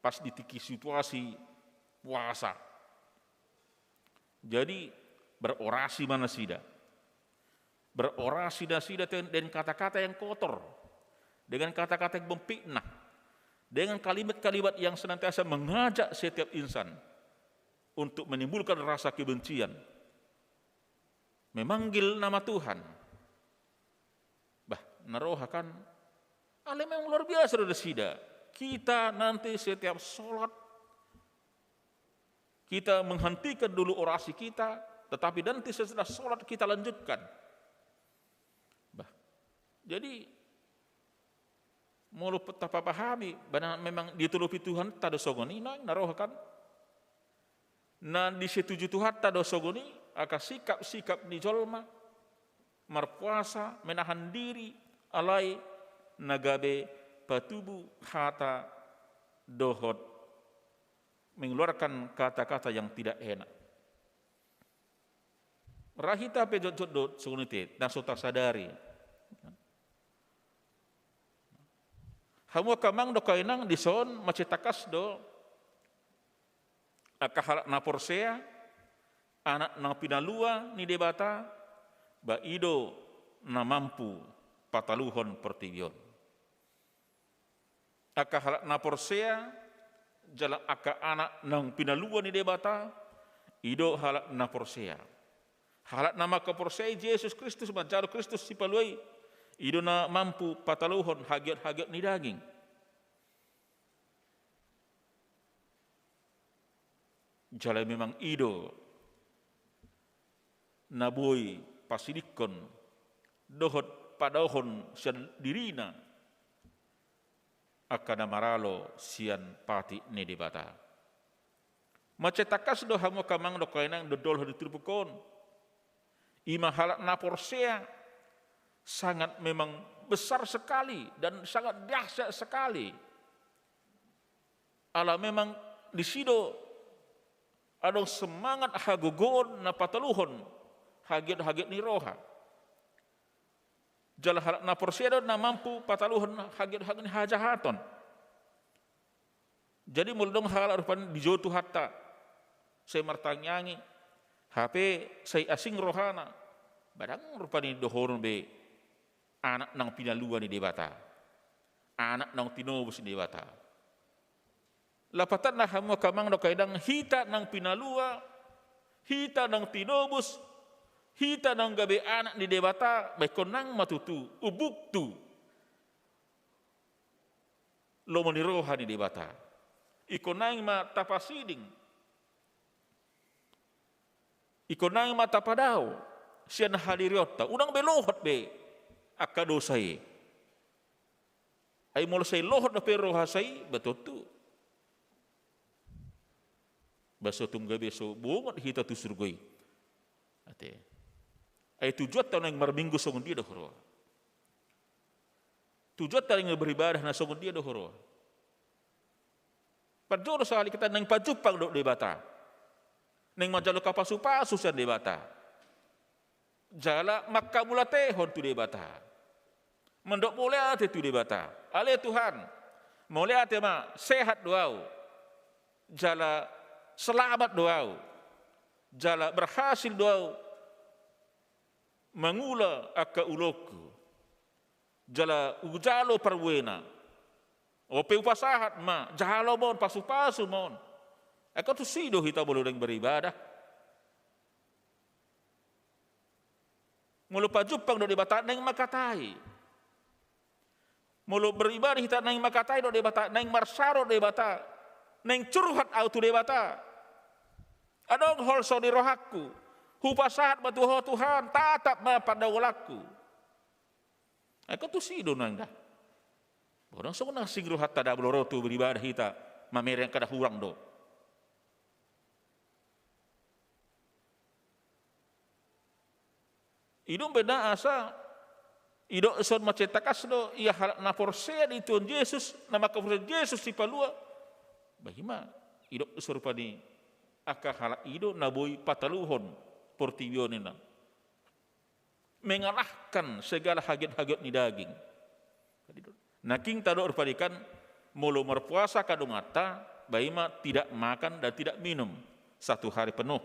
[SPEAKER 6] pas ditiki situasi puasa jadi berorasi mana sida berorasi dasida dengan kata-kata yang kotor, dengan kata-kata yang memfitnah, dengan kalimat-kalimat yang senantiasa mengajak setiap insan untuk menimbulkan rasa kebencian, memanggil nama Tuhan. Bah, narohakan, ale memang luar biasa dasida. Kita nanti setiap sholat, kita menghentikan dulu orasi kita, tetapi nanti setelah sholat kita lanjutkan. Jadi mau tapa pahami, memang ditulupi Tuhan tada sogoni, narohakan. Na disetujui Tuhan tada sogoni, aka sikap-sikap di jolma, marpuasa, menahan diri, alai nagabe patubu hata dohot, mengeluarkan kata-kata yang tidak enak. Rahita pejot-jot sunite, nasota sadari. Hamu kamang do kainang dison macitakas do akahalak na porsea anak na pinalua ni debata ba ido na mampu pataluhon pertibion akahalak na porsea jala aka anak nang pinalua ni debata ido halak na porsea halak nama ka porsea Yesus Kristus manjaro Kristus si paluai ido na mampu pataluhon hagiat-hagiat ni daging. Jala memang ido na boy pasidikon dohot padahon sian dirina akana maralo sian pati ni debata. Macetakas do hamu kamang do kainang dodol di trupukon. Ima halak na porsea sangat memang besar sekali dan sangat dahsyat sekali. Ala memang di sido ada semangat hagogon na pataluhon hagiat-hagiat ni roha. Jala halak na porsedo na mampu pataluhon hagiat-hagiat ni hajahaton. Jadi muldong halak rupan dijotu hatta saya martanyangi HP saya asing rohana badang rupani dohorun be anak nang pinalua ni debata, anak nang tinobus ni debata. Lapatan na hamu kamang do kaidang hita nang pinalua, hita nang tinobus, hita nang gabe anak ni debata, bekonang matutu, ubuktu. Lo meniroha ni debata. Ikonang ma tapasiding. Ikonang ma tapadao. Sian hadiriota, unang belohot be. Aka dosai. Ay mula say lohot na pero hasay, bato tu. Baso tunggabi so bungot hita tu surgoy. Ate. Ay tujuat tayo nang marbinggo sa ngundi dohoro. Tujuat tayo nang beribadah na sa ngundi dohoro. Padoro sa hali kita nang pajupang do debata. Nang majalo kapasupaso sa debata. Jala makamulatehon tu debata. Mendok boleh ate tu debata. Ale Tuhan, boleh ate ma sehat doau. Jala selamat doau. Jala berhasil doau. Mangula aka uloku. jala ujalo parwena. Ope upasahat ma, jalo mon pasu-pasu mon. Eko tu sido kita boleh beribadah. Mulu pajupang do debata neng makatai. Mulu beribadah kita neng makatai do debata, neng marsaro debata, neng curhat autu debata. Adong holso di rohaku. Hupasahat batu ho Tuhan, tatap ma pada walaku. Eko tu sido nang dah. Orang semua nang singru hatta da bloro tu beribadah kita, mamere yang kada hurang do. Idong beda asa, idong son macetakas do, ia halak na forsea di Tuhan Yesus, nama keforsean Yesus si palua. Bahima, idong serupa ni, aka halak idong naboi pataluhon, portibionina. Mengalahkan segala haget-haget ni daging. Naking tado berpadikan mulu berpuasa kadung ata, bahima tidak makan dan tidak minum 1 hari penuh.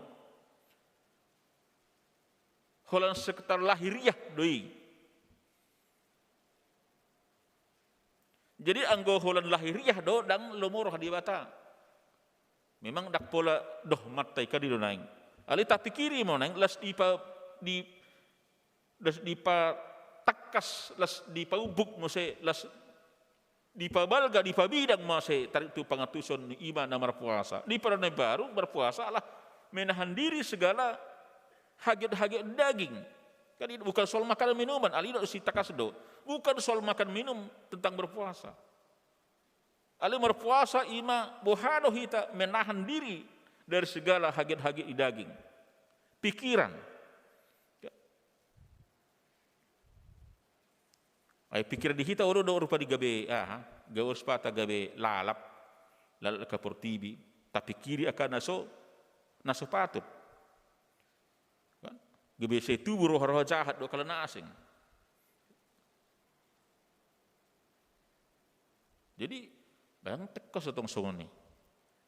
[SPEAKER 6] Holan sekitar lahiriah doi. Jadi anggo holan lahiriah do dang lomoroh di bata. Memang dak pola doh matai ka di donaing. Ali tapi kiri mo nang las dipa takas las dipa ubuk mo se las dipa balga dipa bidang mo se tarik tu pangatuson ni iman na berpuasa. Di parane baru berpuasa lah menahan diri segala haget-haget daging. Kan itu bukan soal makan minuman, ali do si takas do. Bukan soal makan minum tentang berpuasa. Ali berpuasa ima bohado hita menahan diri dari segala haget-haget daging. Pikiran. Ay pikiran di hita oro do rupa di gabe gawe sepata gabe lalap ka portibi tapi kiri akan naso patut. Gabe se tubuh roh jahat do kalana asing. Jadi bayang tekos atong soni.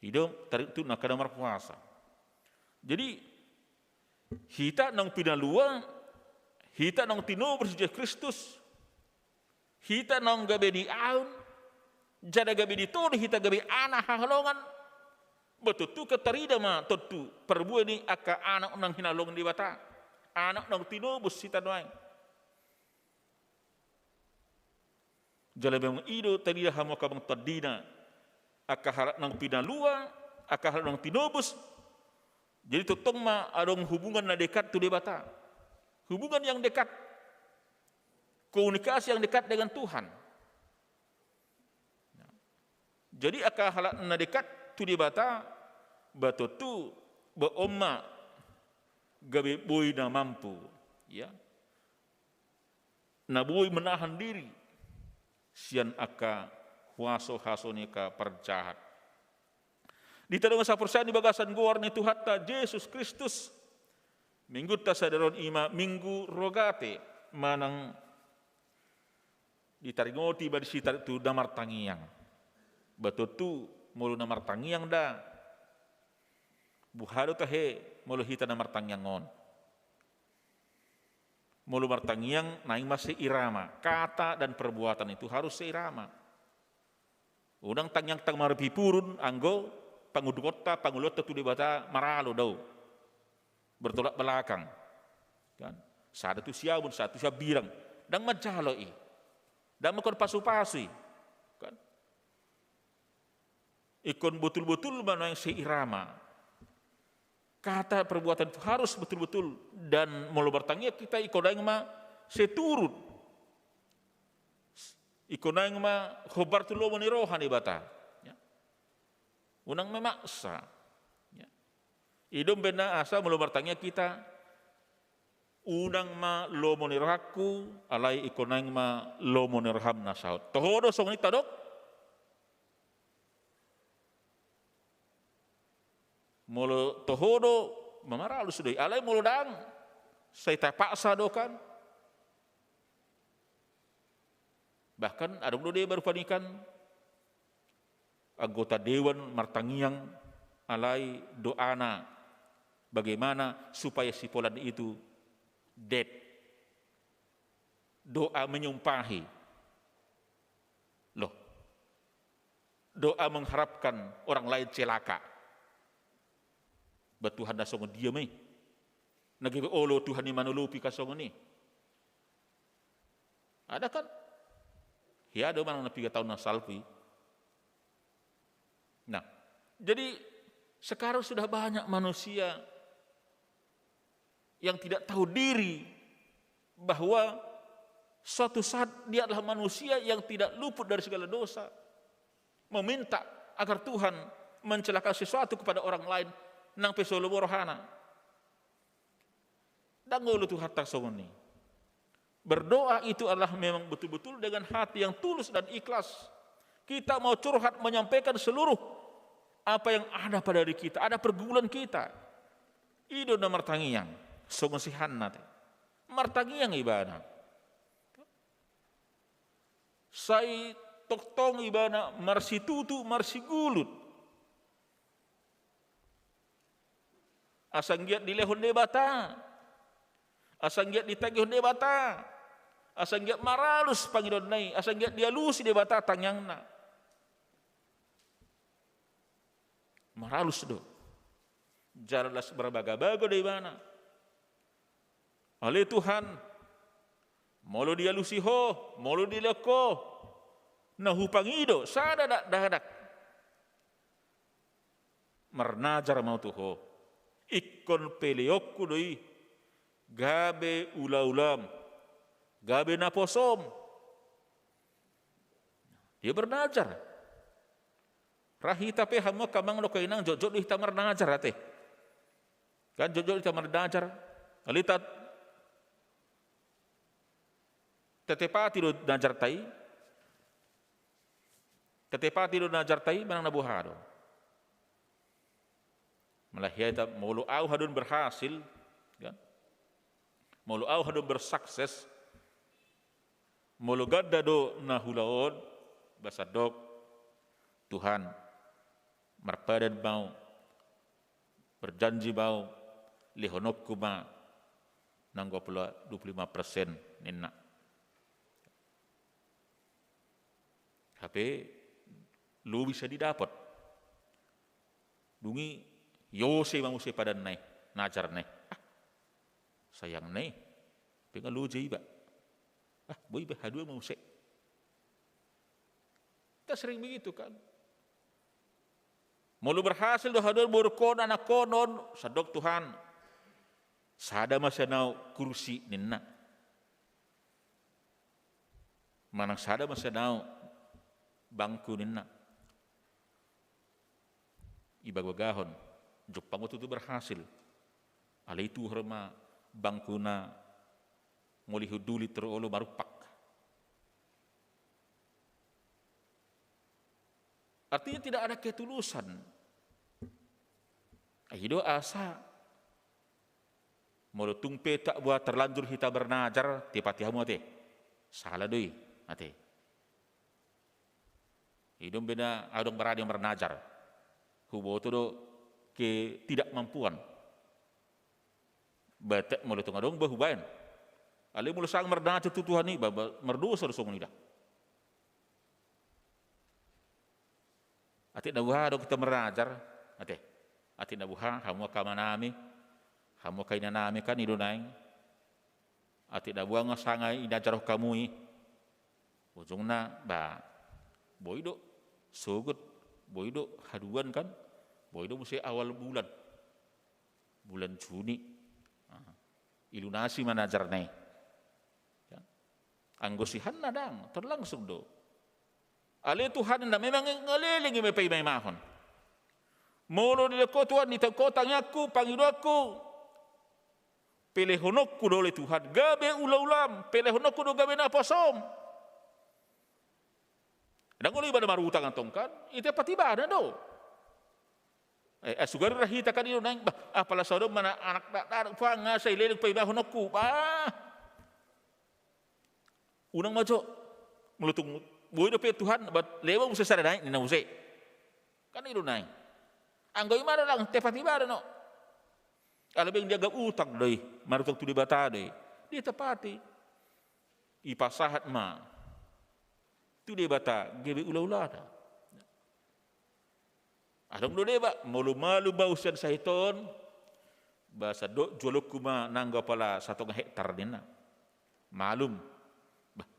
[SPEAKER 6] Hidup tarik tu nak kada berpuasa. Jadi hita nang pinalua, hita nang tino bersujud Kristus. Hita nang gabe di aun, jada gabe di todi hita gabe anak hahalongan. Betul tu keterida ma tentu perbuat ni aka anak nang hinalong di bata. Anak nang tinobus hita doang. Jala memang ido tadi hamo kabang tadina aka harap nang pinalua, aka harap nang tinobus. Jadi tutong ma adong hubungan na dekat tu di bata. Hubungan yang dekat. Komunikasi yang dekat dengan Tuhan. Jadi aka halak na dekat tu di bata, batu tu beomma gabe boy na mampu, ya. Na boy menahan diri, sian aka huaso ni ka perjahat. Di tadong sa persen di bagasan guar ni Tuhan ta Yesus Kristus. Minggu ta sadaron ima minggu rogate manang ditaringoti ba disi tarik tu damar tangiang. Betul tu mulu damar tangiang da. Buhado tahe mulu hita damar tangiangon. Mulu martangiang naing masih irama. Kata dan perbuatan itu harus seirama. Udang tangiang tang marpipurun anggo pangudukota pangulota tu debata maralo daw. Bertolak belakang. Kan? Satu siabun, satu siabirang. Dan majaloi. Dan makon pasu-pasui. Kan? Ikon betul-betul mana yang seirama. Kata perbuatan itu harus betul-betul. Dan mau bertanya kita ikon yang ma seturut. Ikon yang ma khobar tu lo menirohan ibata. Ya. Unang memaksa. Ya. Idom bena asa mau bertanya kita. Unang ma lo monirhaku alai ikonang ma lo monirham nasaut. Tohodo song ni tadok. Molo tohodo mamaralu sudai alai molo dang. Saya tak paksa dokan. Bahkan ada dia baru panikan anggota dewan martangiang alai doana bagaimana supaya si Polan itu dead. Doa menyumpahi doa mengharapkan orang lain celaka. Batuhan dasong dia mai. Nagi olo Tuhan ni manulupi kasong ni. Ada kan? Ya ada mana 3 tahun na salpi. Nah, jadi sekarang sudah banyak manusia yang tidak tahu diri bahwa suatu saat dia adalah manusia yang tidak luput dari segala dosa. Meminta agar Tuhan mencelakakan sesuatu kepada orang lain nang pesolo rohana. Dan ngulu Tuhan tak songoni. Berdoa itu adalah memang betul-betul dengan hati yang tulus dan ikhlas. Kita mau curhat menyampaikan seluruh apa yang ada pada diri kita, ada pergumulan kita. Ido na martangiyang, songosihan natin. Martangiyang ibana. Say toktong ibana marsitutu marsigulut. Asang giat dilehon de bata. Asang giat ditagihon de bata. Asang giat maralus pangidon nai. Asang giat dialusi de bata tangyang na. Maralus do. Jalanlah berbaga-baga di mana. Oleh Tuhan, molo dialusi ho, molo dileko, nahu pangido, sada dak. Mernajar mau tuho, ikon peleokku doi, gabe ula-ulam, gabe naposom. Dia bernajar. Rahita pe hamo kamang lo kainang jojo di tamar najar ate. Kan jojo di tamar najar. Alita tetepati do najar tai. Tetepati do najar tai manang nabuhado. Malahiyata mulu au hadun berhasil kan. Mulu au hadun bersukses. Mulu gadda do nahulaon basadok Tuhan marpadan mau berjanji mau lihonok kuma nanggo pula 25% nina. HP lu bisa didapat. Dungi Yose manguse padan nai najar nai. Sayang nai. Pengen lu jaiba. Boy bahadua manguse. Kita sering begitu kan. Mulu berhasil do hadur burkon anak konon sadok Tuhan. Sada masanau kursi ninna. Manang sada masanau bangku ninna. Ibagagahon Jepang itu berhasil. Ala itu horma bangkuna ngolihuduli terolo marupak. Artinya tidak ada ketulusan. Ahido asa. Mulu tungpe tak buat terlanjur kita bernajar, tipati hamu ate. Salah doi, ate. Hidung beda adong berada yang bernajar. Hubo itu do ke tidak mampuan. Batek mulu tunggu dong bahubain. Ale mulu sang bernajar tu Tuhan ni, merdosa dosong ni dah. Ati nabuha do kita merajar, ati nabuha hamu kamanami, hamu kaina nami kan idunaing. Ati nabuha nga sangai inajar kamui. Ujungna ba boido sugut, boido haduan kan, boido mesti awal bulan Juni. Ilunasi manajar nai. Anggosihan nadang terlangsung do. Ali Tuhan na memang ngaliling may pay may mahon. Molo nila ko Tuhan ni tangkotang aku pangido aku. Pelehonok ko dole Tuhan gabe ulam pelehonok ko do gabe na posom. Dangol iba na marutang ang tongkan ite patiba na do. Sugar rahita kanino nang pala sa do mana anak pa nga sa ileling pay mahonok ko pa. Unang majo mulutong buhay na Tuhan, ba't lewa mo sa saranay, ninawuse. Kanino na yun? Ang gawin mara lang, tepati-bara no. Alam yung diaga utang doy, marutang tuli bata doy. Di tapati. Ipasahat ma. Tuli bata, gabi ula-ula na. Adong do deba malu bausan sahiton bahasa do jolok kuma nangga pala 1 hektar dina. Malum. Bah.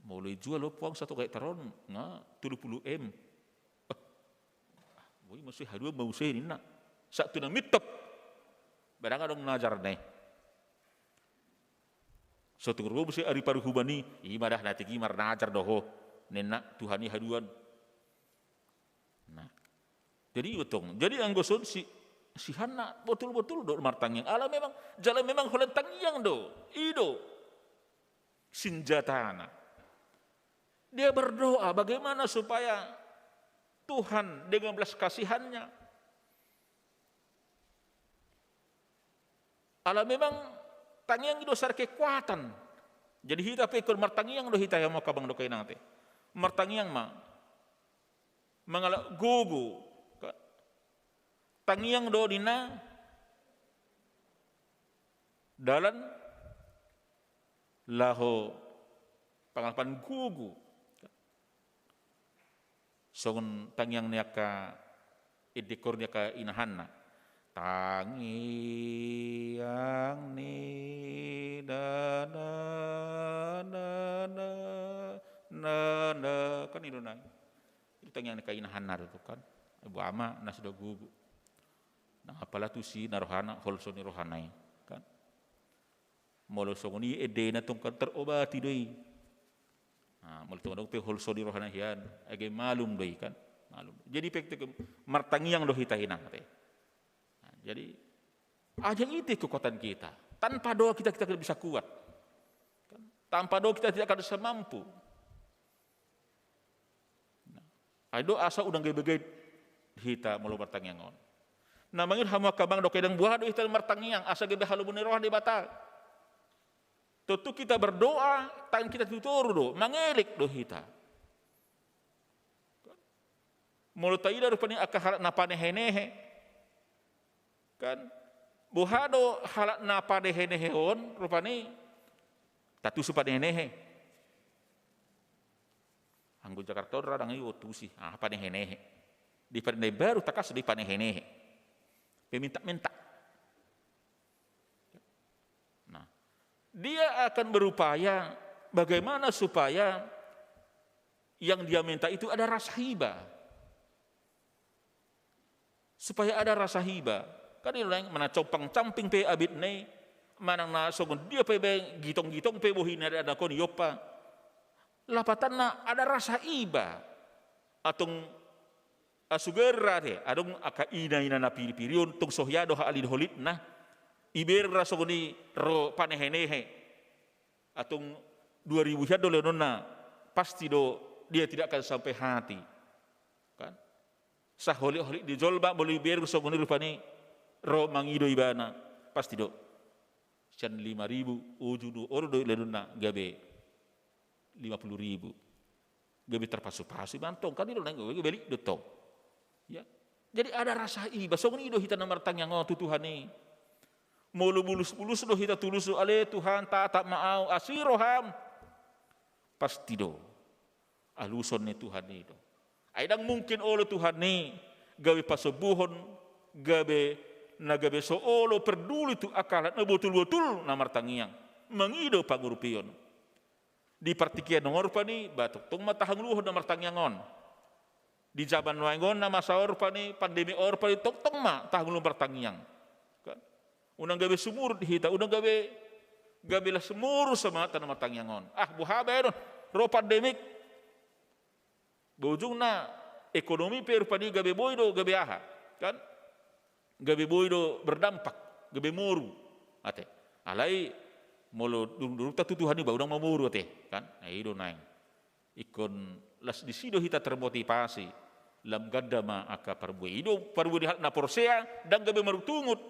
[SPEAKER 6] Mulai jual lo puang 1 hektaron nga 30 M. Boy masih hadua mau dina. Satu na mitop. Barang adong najar nih. Suatu grup mesti ari paru hubani ibadah nanti gimar najar doho nenak Tuhani haduan. Nah, jadi utong. Jadi anggoson si Hana betul-betul do martangyang. Ala memang jalan memang holen tangyang do. Ido senjatana. Dia berdoa bagaimana supaya Tuhan dengan belas kasihannya. Ala memang tangyang itu besar kekuatan. Jadi hita pekor martangyang do hita yang mau kabang do kay nang te. Martangyang ma mangala gugu. Tangyang do dina dalan laho pangalapan gugu. Songon tangyang niya ka idikor niya ka inahanna. Tangyang ni na kan itu nang itu tangyang ni kainahan na itu kan ibu ama nasi do gugu nah apalah tu si narohana holso ni rohanai kan molo songoni ede na tong kan terobati doi nah molo tong pe holso ni rohanai hian age malum doi kan malum jadi pek martangyang do hitahinang te. Jadi aja itu kekuatan kita. Tanpa doa kita tidak bisa kuat. Tanpa doa kita tidak akan bisa mampu. Doa asa udang gebeged hita mulu martangyangon. Namanya hama kabang do kedang buah do hita martangyang asa gebe halu roh di batal. Tentu kita berdoa tangan kita tutur do mangelik do hita. Mulu taida rupanya akaharat napane henehe. Kan buhado halak na padehenehon rupani tatu supadehenehe anggo Jakarta radang ieu tusi padehenehe di padne baru takas di padehenehe peminta-minta. Nah dia akan berupaya bagaimana supaya yang dia minta itu ada rasa hibah, supaya ada rasa hibah. Kadang mana copang camping pe abit ne manang na sogon dia pe gitong-gitong pe bohin ada kon yopa lapatan na ada rasa iba atong asugera te adong aka ina na piri-pirion tong sohyado ha alid holit na iber rasogoni ro panehenehe atong 2000 hado lenona pasti do dia tidak akan sampai hati kan saholi-holi di jolba boleh iber rasogoni rupani ro mangido ibana pasti do can 5.000 ujudu ordo lenuna gabe 50.000 gabe terpasu-pasu bantong kan itu nang gabe beli dotong ya jadi ada rasa iba song ido hita nomor tangyang tutuhani mulu bulus-bulus do hita tulus ale Tuhan tak maau asiroham pasti do aluson ni Tuhan itu aidang mungkin olo Tuhan ni gawe pasubuhon gabe nagabe soolo peduli tu akalat na betul-betul namar tangiang mengido pagurupion di partikian nongor pani batuk tong matahang luhur namar tangiangon di jaban waingon nama saor pani pandemi or pani tok tong ma tahang luhur tangiang kan unang gabe sumur hita unang gabe lah semur sama tanamar tangiangon buhabe ro pandemik bojung na ekonomi per pani gabe boydo gabe aha kan gabe boydo berdampak gabe moru ate alai molo dulu tutuhani ba udang mamuru ate kan nah ido naing ikon las di sido hita termotivasi lam gadama aka parbu ido parbu di hal na porsea dan gabe marutungut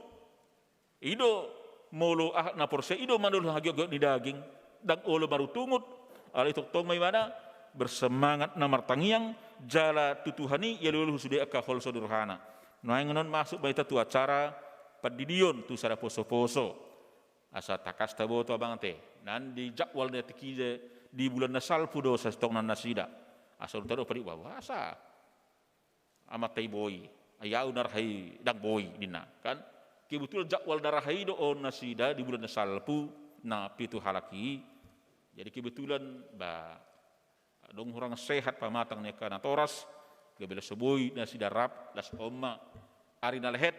[SPEAKER 6] ido molo na porsea ido manul hagyo di daging dan olo marutungut alai tong may mana bersemangat na martangiang jala tutuhani ya lulu sudah aka hol sederhana. Noang masuk baita tu acara padidion tu sara poso-poso asa takas tabo to abang te nan di jakwal de tikide di bulan nasal pudo sa stong nan nasida asal taro padi wawasa amatay boy ayaw narhay dang boy dina kan kebetulan jadwal darahai do on nasida di bulan salpu na pitu halaki jadi kebetulan ba dong orang sehat pamatang ne kana toras gabela seboy nasida rap las omma ari nalehet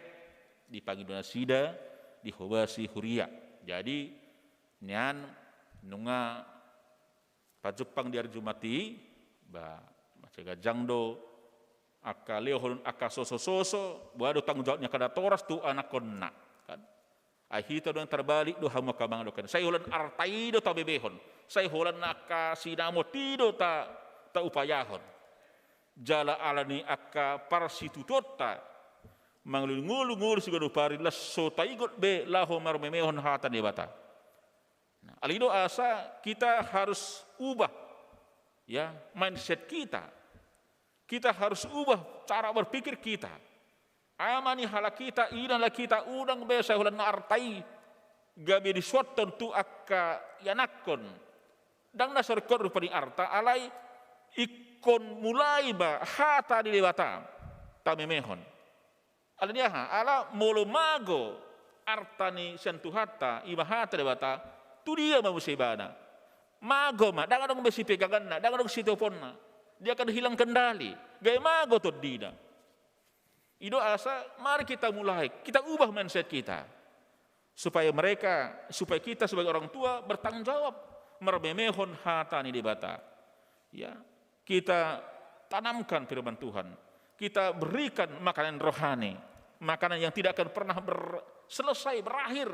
[SPEAKER 6] di pagi do nasida di hobasi huria jadi nyan nunga pa Jepang di hari Jumati ba macega jangdo aka leohon aka soso buado tanggung jawabnya kada toras tu anak konna kan ahita don terbalik do hama kabang do kan saya holan artai do ta bebehon saya holan aka sinamo tido ta upayahon jala alani aka parsitutota manglul ngulu sigado pari las so taigot be laho mar memehon hata debata nah alido asa kita harus ubah ya mindset kita harus ubah cara berpikir kita. Amani hala kita, inala kita udang besa hulan artai gabi disuaton tu akka yanakon. Dang nasar kor rupani arta alai ikon mulai ba hata di lewata tamemehon. Ala dia ala molo mago artani sentuhata iba hata lewata tu dia mamusibana. Mago ma dang adong besi peganganna, dang adong sitoponna. Dia akan hilang kendali. Gaya mago tot dina. Ido asa, mari kita mulai. Kita ubah mindset kita. Supaya kita sebagai orang tua bertanggung jawab. Mermemehon hatani di bata. Ya, kita tanamkan firman Tuhan. Kita berikan makanan rohani. Makanan yang tidak akan pernah selesai, berakhir.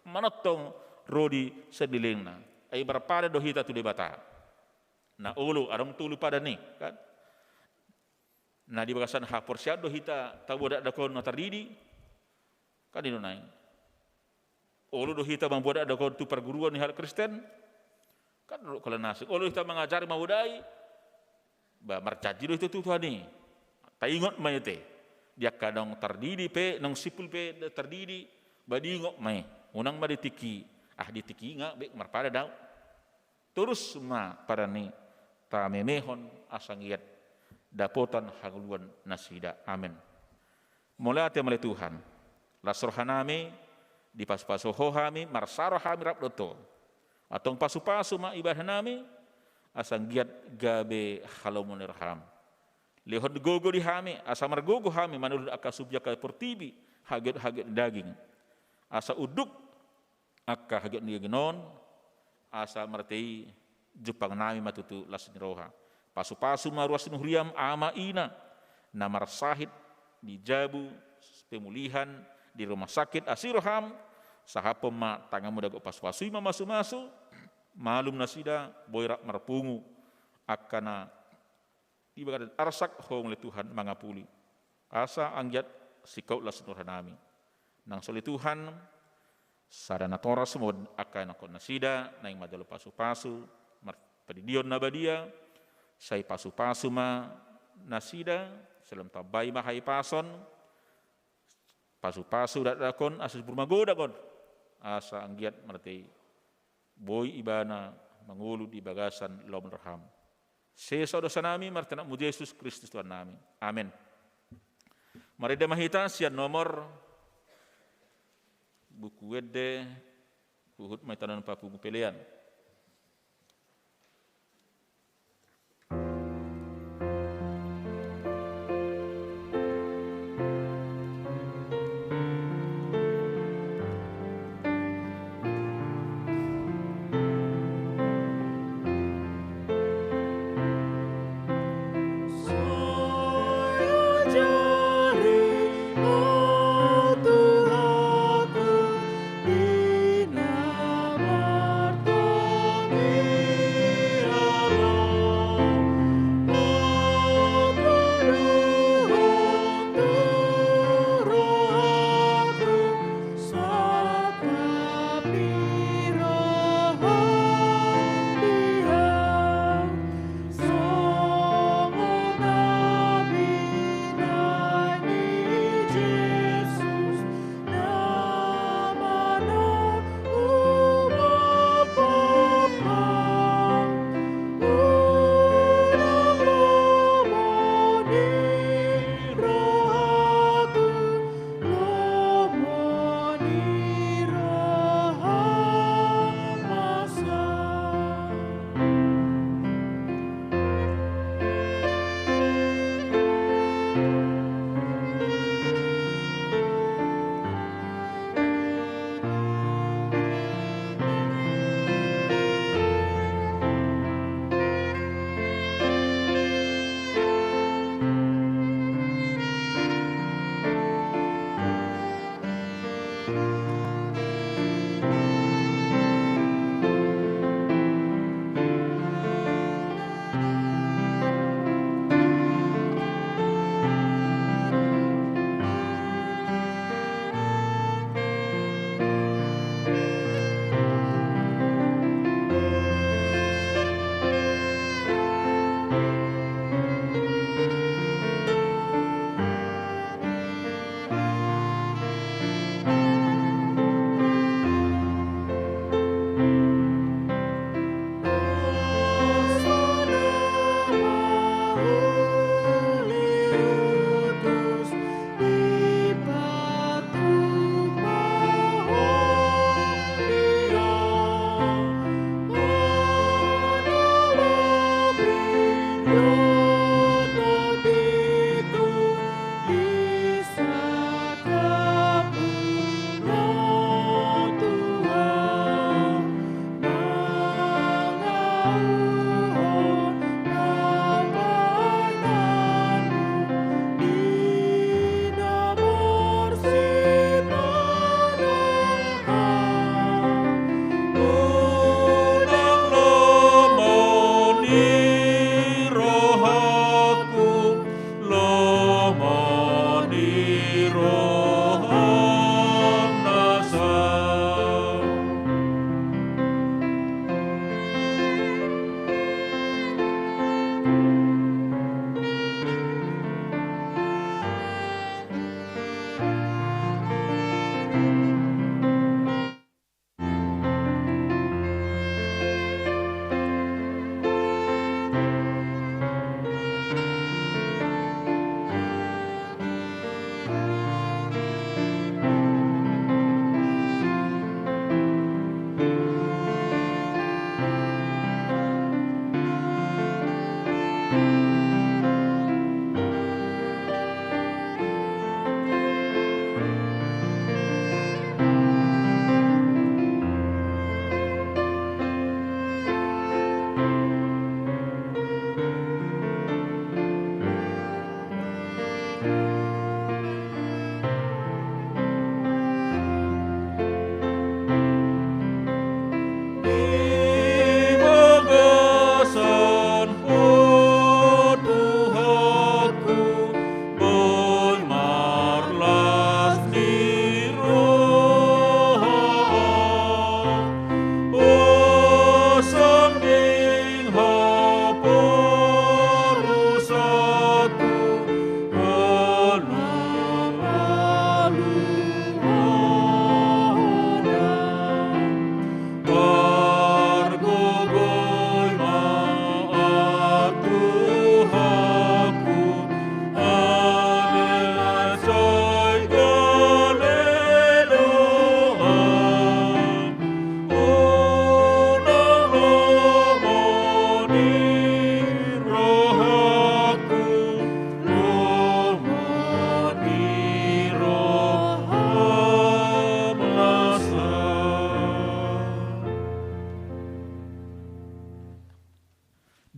[SPEAKER 6] Manotong rodi sedilingna. Ay berpada dohita tu di bata. Nah ulu arang tulu pada ni kan. Nah di bagasan hapor siado hita tahu ada kon terdidi kan di nonai. Ulu do hita membuat ada kon tu perguruan hal Kristen kan kalau nasi. Ulu hita mengajari mawudai ba marcaji do itu Tuhan ni. Taingot mayete. Dia kadang terdidi pe nang sipul pe terdidi badingok may. Unang maditiki ditiki nga be marpada daw. Terus ma pada ni ta memehon asangiat dapotan haguluan nasida. Amin. Mulai mele Tuhan. Lasrohanami di pasu-pasu hohami marsarohami rapdoto. Atong pasu-pasu ma ibahanami asanggiat gabe halomunirham. Lehon gogo di hami asa margogo hami manulud aka subjaka portibi haget daging. Asa uduk aka haget nigenon asa martei Jepang nami matutu lasin roha. Pasu-pasu maruas nuhriam ama ina. Namar sahid di jabu pemulihan di rumah sakit asiroham. Sahapom ma tangan muda go pasu-pasu ima masu-masu. Malum nasida boirak marpungu. Akana tiba kada arsak hong le Tuhan mangapuli. Asa anggiat sikau lasin roha nami. Nang soli Tuhan sarana toras mod akan akon nasida naing madalo pasu-pasu padidion nabadia say pasu-pasu ma nasida selam tabay mahay pason pasu-pasu dakon asus burmagoda kon asa anggiat martei boy ibana mangulu di bagasan lom raham sesa dosa nami martana mu Yesus Kristus Tuhan nami. Amin. Mari demahita sian nomor buku wede kuhut maitanan papu pelean.
[SPEAKER 5] Di nama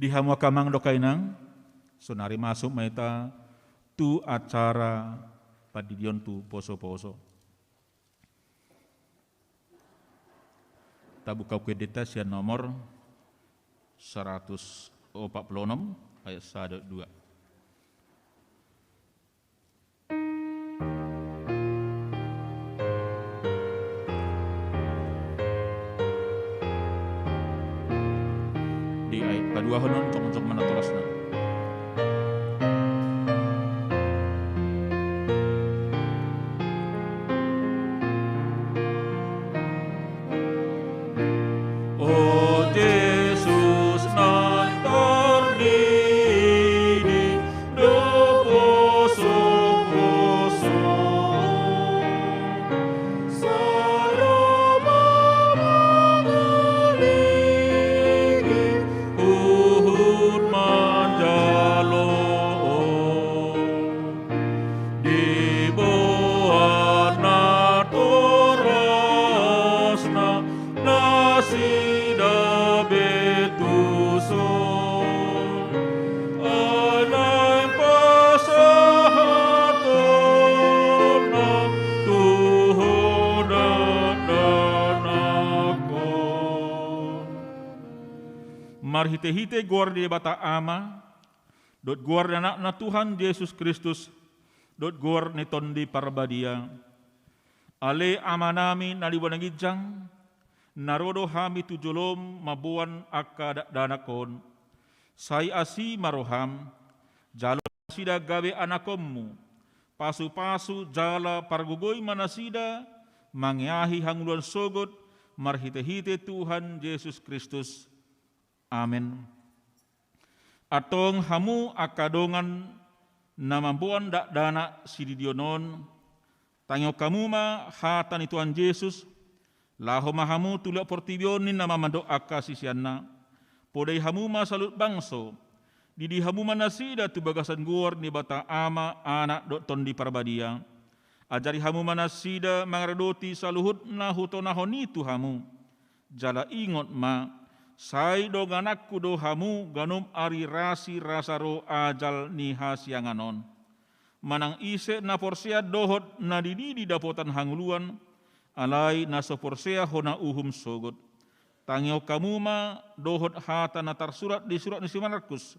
[SPEAKER 6] Dihamu kamang dokainang, sonari masuk maita tu acara padidion tu poso-poso. Tabuka kredita sian nomor 146 ayat 1 2. Di ayat kedua honon cong-cong menatolasna. Oh Yesus nan terdiri do poso-poso sarama mengelingi uhud manjalo di bawah natorasna nasida betuso anai pasahatona tuhoda danako. Marhite-hite guar di bata ama dot guar anak na Tuhan Yesus Kristus dot guar ni tondi parbadia ale amanami naliwanagijang narodo hami tujolom mabuan akka danakon sai asi maroham jalo sida gawe anakommu pasu-pasu jala pargugoy manasida mangyahi hanguluan sogot marhite-hite Tuhan Yesus Kristus. Amin. Atong hamu akadongan namambuan dana sididionon tangyo kamuma hatan Tuhan Yesus laho mahamu tulak portibionin nama mando akka sisianna podai hamuma salut bangso didi hamuma nasida tu bagasan guar ni bata ama anak dot tondi parbadia ajari hamuma nasida mangradoti saluhut na hutonahoni tu hamu jala ingot ma sai do ganakku do hamu ganum ari rasi rasaro ajal ni hasianganon. Manang ise na porsea dohot na dididi dapotan hanguluan, alai na soporsea hona uhum sogot. Tangyo kamuma dohot hata na tarsurat di surat ni si Markus.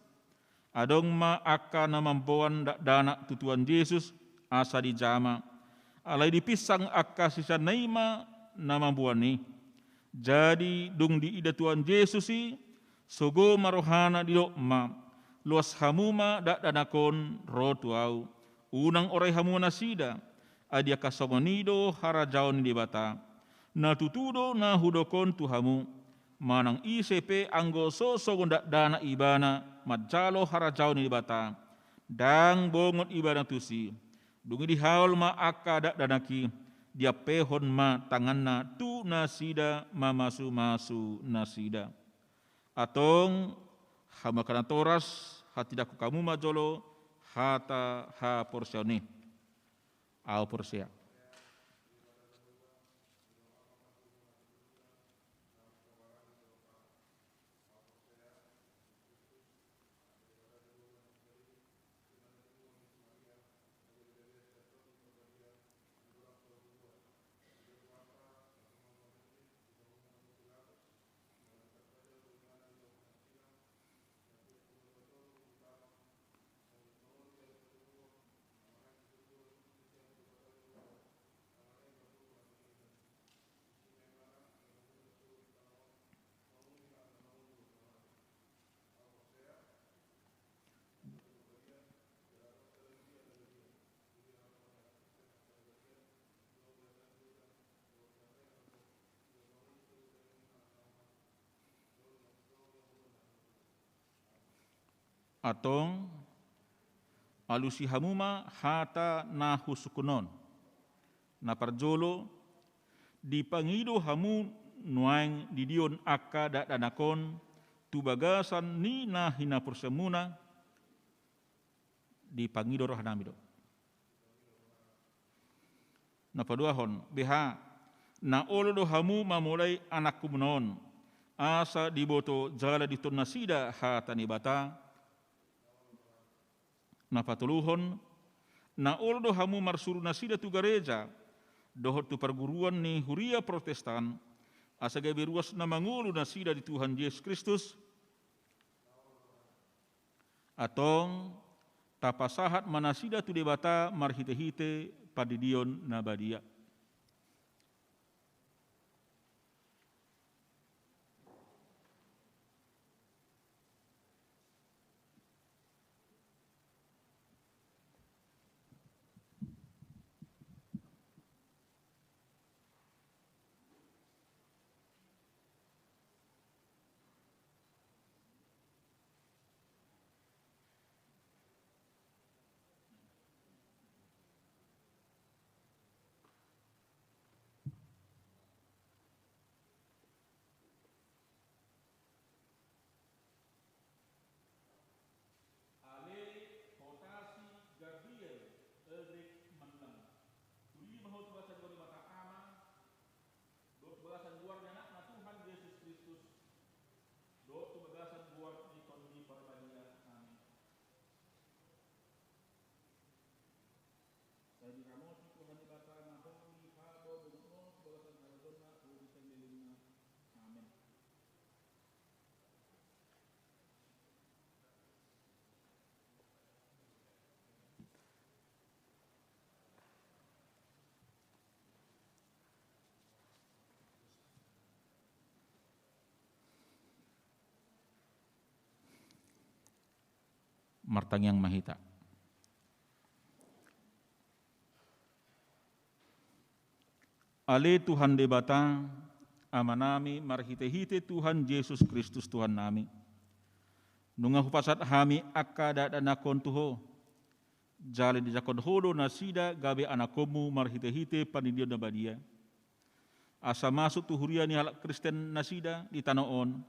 [SPEAKER 6] Adong ma akka na mampuan dana tutuan Yesus asa di jama. Alai dipisang akka sisa naima na mampuan ni. Jadi dung di ida Tuhan Yesus si sogo marohana di dokma luas hamuma dak danakon rotuau unang orai hamuna sida adia kasomonido harajaon di bata na tutudo na hudokon tuhamu manang ICP anggo sogon dak dana ibana majalo harajaon di bata dang bongot ibana tusi dungi di haul ma akka dak danaki dia pehon ma tanganna tu nasida mamasu nasida. Atong hamakana toras hati daku kamu majolo hata ha porsioni. Au porsia. Atong alusi hamuma hata na husukunon na parjolo di pangido hamu nuang didion akka da danakon tubagasan ni na hina persemuna di pangido rohanamido na paduahon beha na olo hamu mamulai anak kumunon asa diboto jala diton nasida hata ni bata na patuluhon na oldo hamu marsuru nasida tu gereja dohot tu perguruan ni huria Protestan asaga beruas na mangulu nasida di Tuhan Yesus Kristus atong tapasahat manasida tu debata marhite-hite padidion na badia. Martangyang mahita. Ale Tuhan debata amanami marhite-hite Tuhan Yesus Kristus Tuhan nami. Nunga hupasat hami akka danakon tuho. Jale di jakon hodo nasida gabe anakomu marhite-hite panidion na badia. Asa masuk tuhuria ni halak Kristen nasida di tanoon.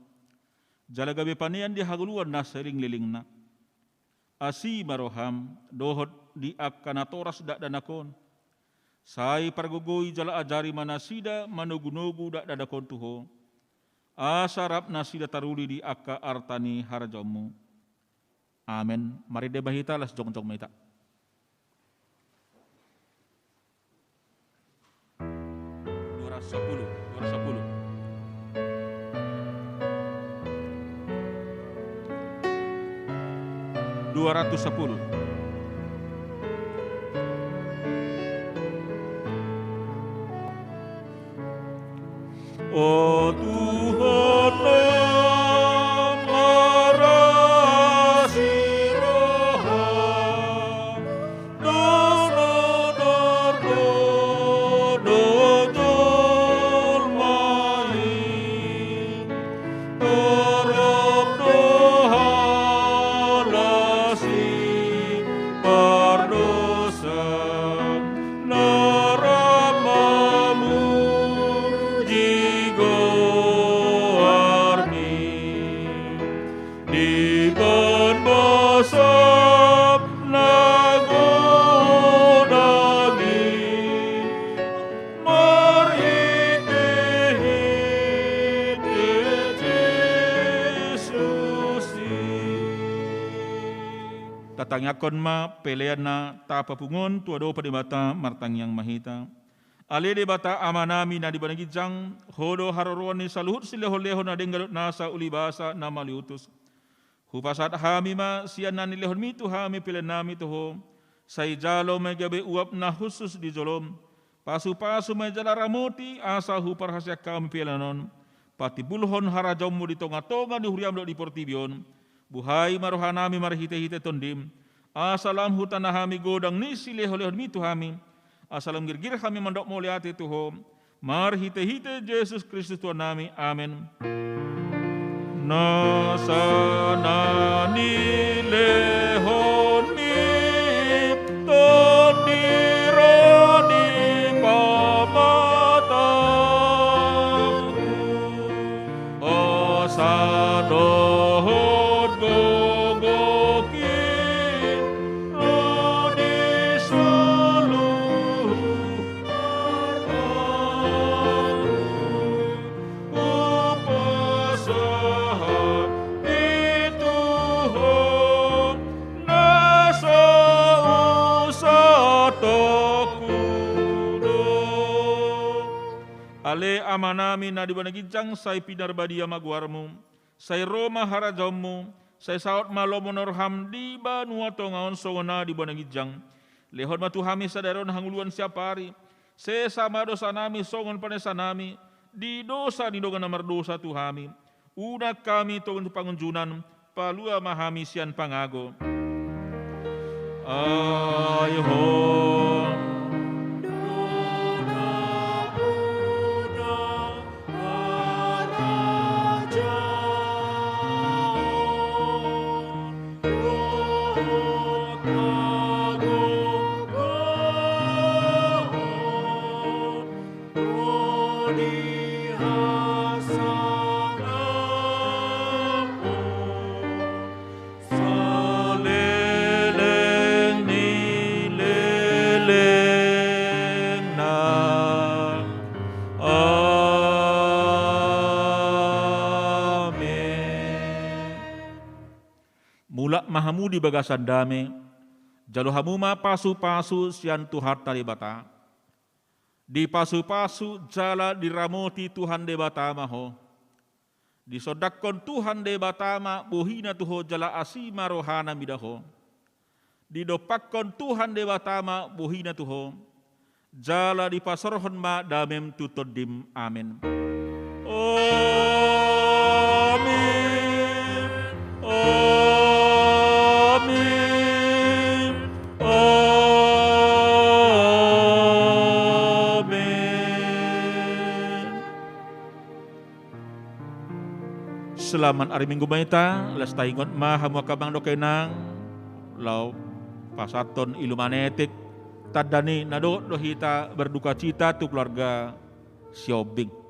[SPEAKER 6] Jale gabe panean di haguluan na sering lilingna. Asi maroham dohot di akkana toras dak danakon. Sai pargogoi jala ajari manasida manugunogu dak danakon tuho. Asarap nasida taruli di aka artani harajomu. Amen. Mari debahita las jong-jong maita. Sepuluh. 210. Oh Tuhan marasi roham, Tatangakon ma peleana tapapungon tuado padibata martang yang mahita. Ale debata amanami na dibanagijang hodo haroroan ni saluhut sileho-leho na denggalot nasa ulibasa na maliutus. Hupasat hami ma siyan na nilehon mitu hami pelenami toho. Say jalo may gabi uap na husus di jolom. Pasu-pasu may jala ramoti asa huparhasya kami pelanon. Pati bulhon harajom mo di tonga-tonga di huriam do di portibion. Buhay marohanami marhite-hite tondim. Asalam hutanahami godang ni sileho-lehon mitu hami. Asalam girgir kami mandok muliati Tuho. Marhite-hite Yesus Kristus Tuhan nami. Amin. Nasana nilehon mi tondironi pamataku. Osadohon gogoki rodi suluh upasahan ituhon nasa usatokudo. Ale amanami na dibanagijang say pinarbadia magwarmu, say Roma harajammu, say saot malomonorham di banuato ngaon songona dibanagijang. Lehon matuhami sadaron hanguluan siapari, se sama dosa nami songon panesa nami, di dosa ni doga namar dosa tuhami. Una kami tongon pangunjunan, palua mahami sian pangago. Ayhon. Mahamudi bagasan dame, jalo hamuma pasu-pasu sian Tuhan talibata. Di pasu-pasu jala diramoti Tuhan debata maho. Di sodakon Tuhan debata ma buhina tuho jala asima rohana midaho. Di dopakon Tuhan debata ma buhina tuho. Jala di pasorhon ma damem tutodim. Amin. Amin. Amin. Selamat hari Minggu maita, las taingot ma hamu kabang dokenang, lau pasaton ilumanetik, tadani nado dohita berduka cita tu keluarga Siobing.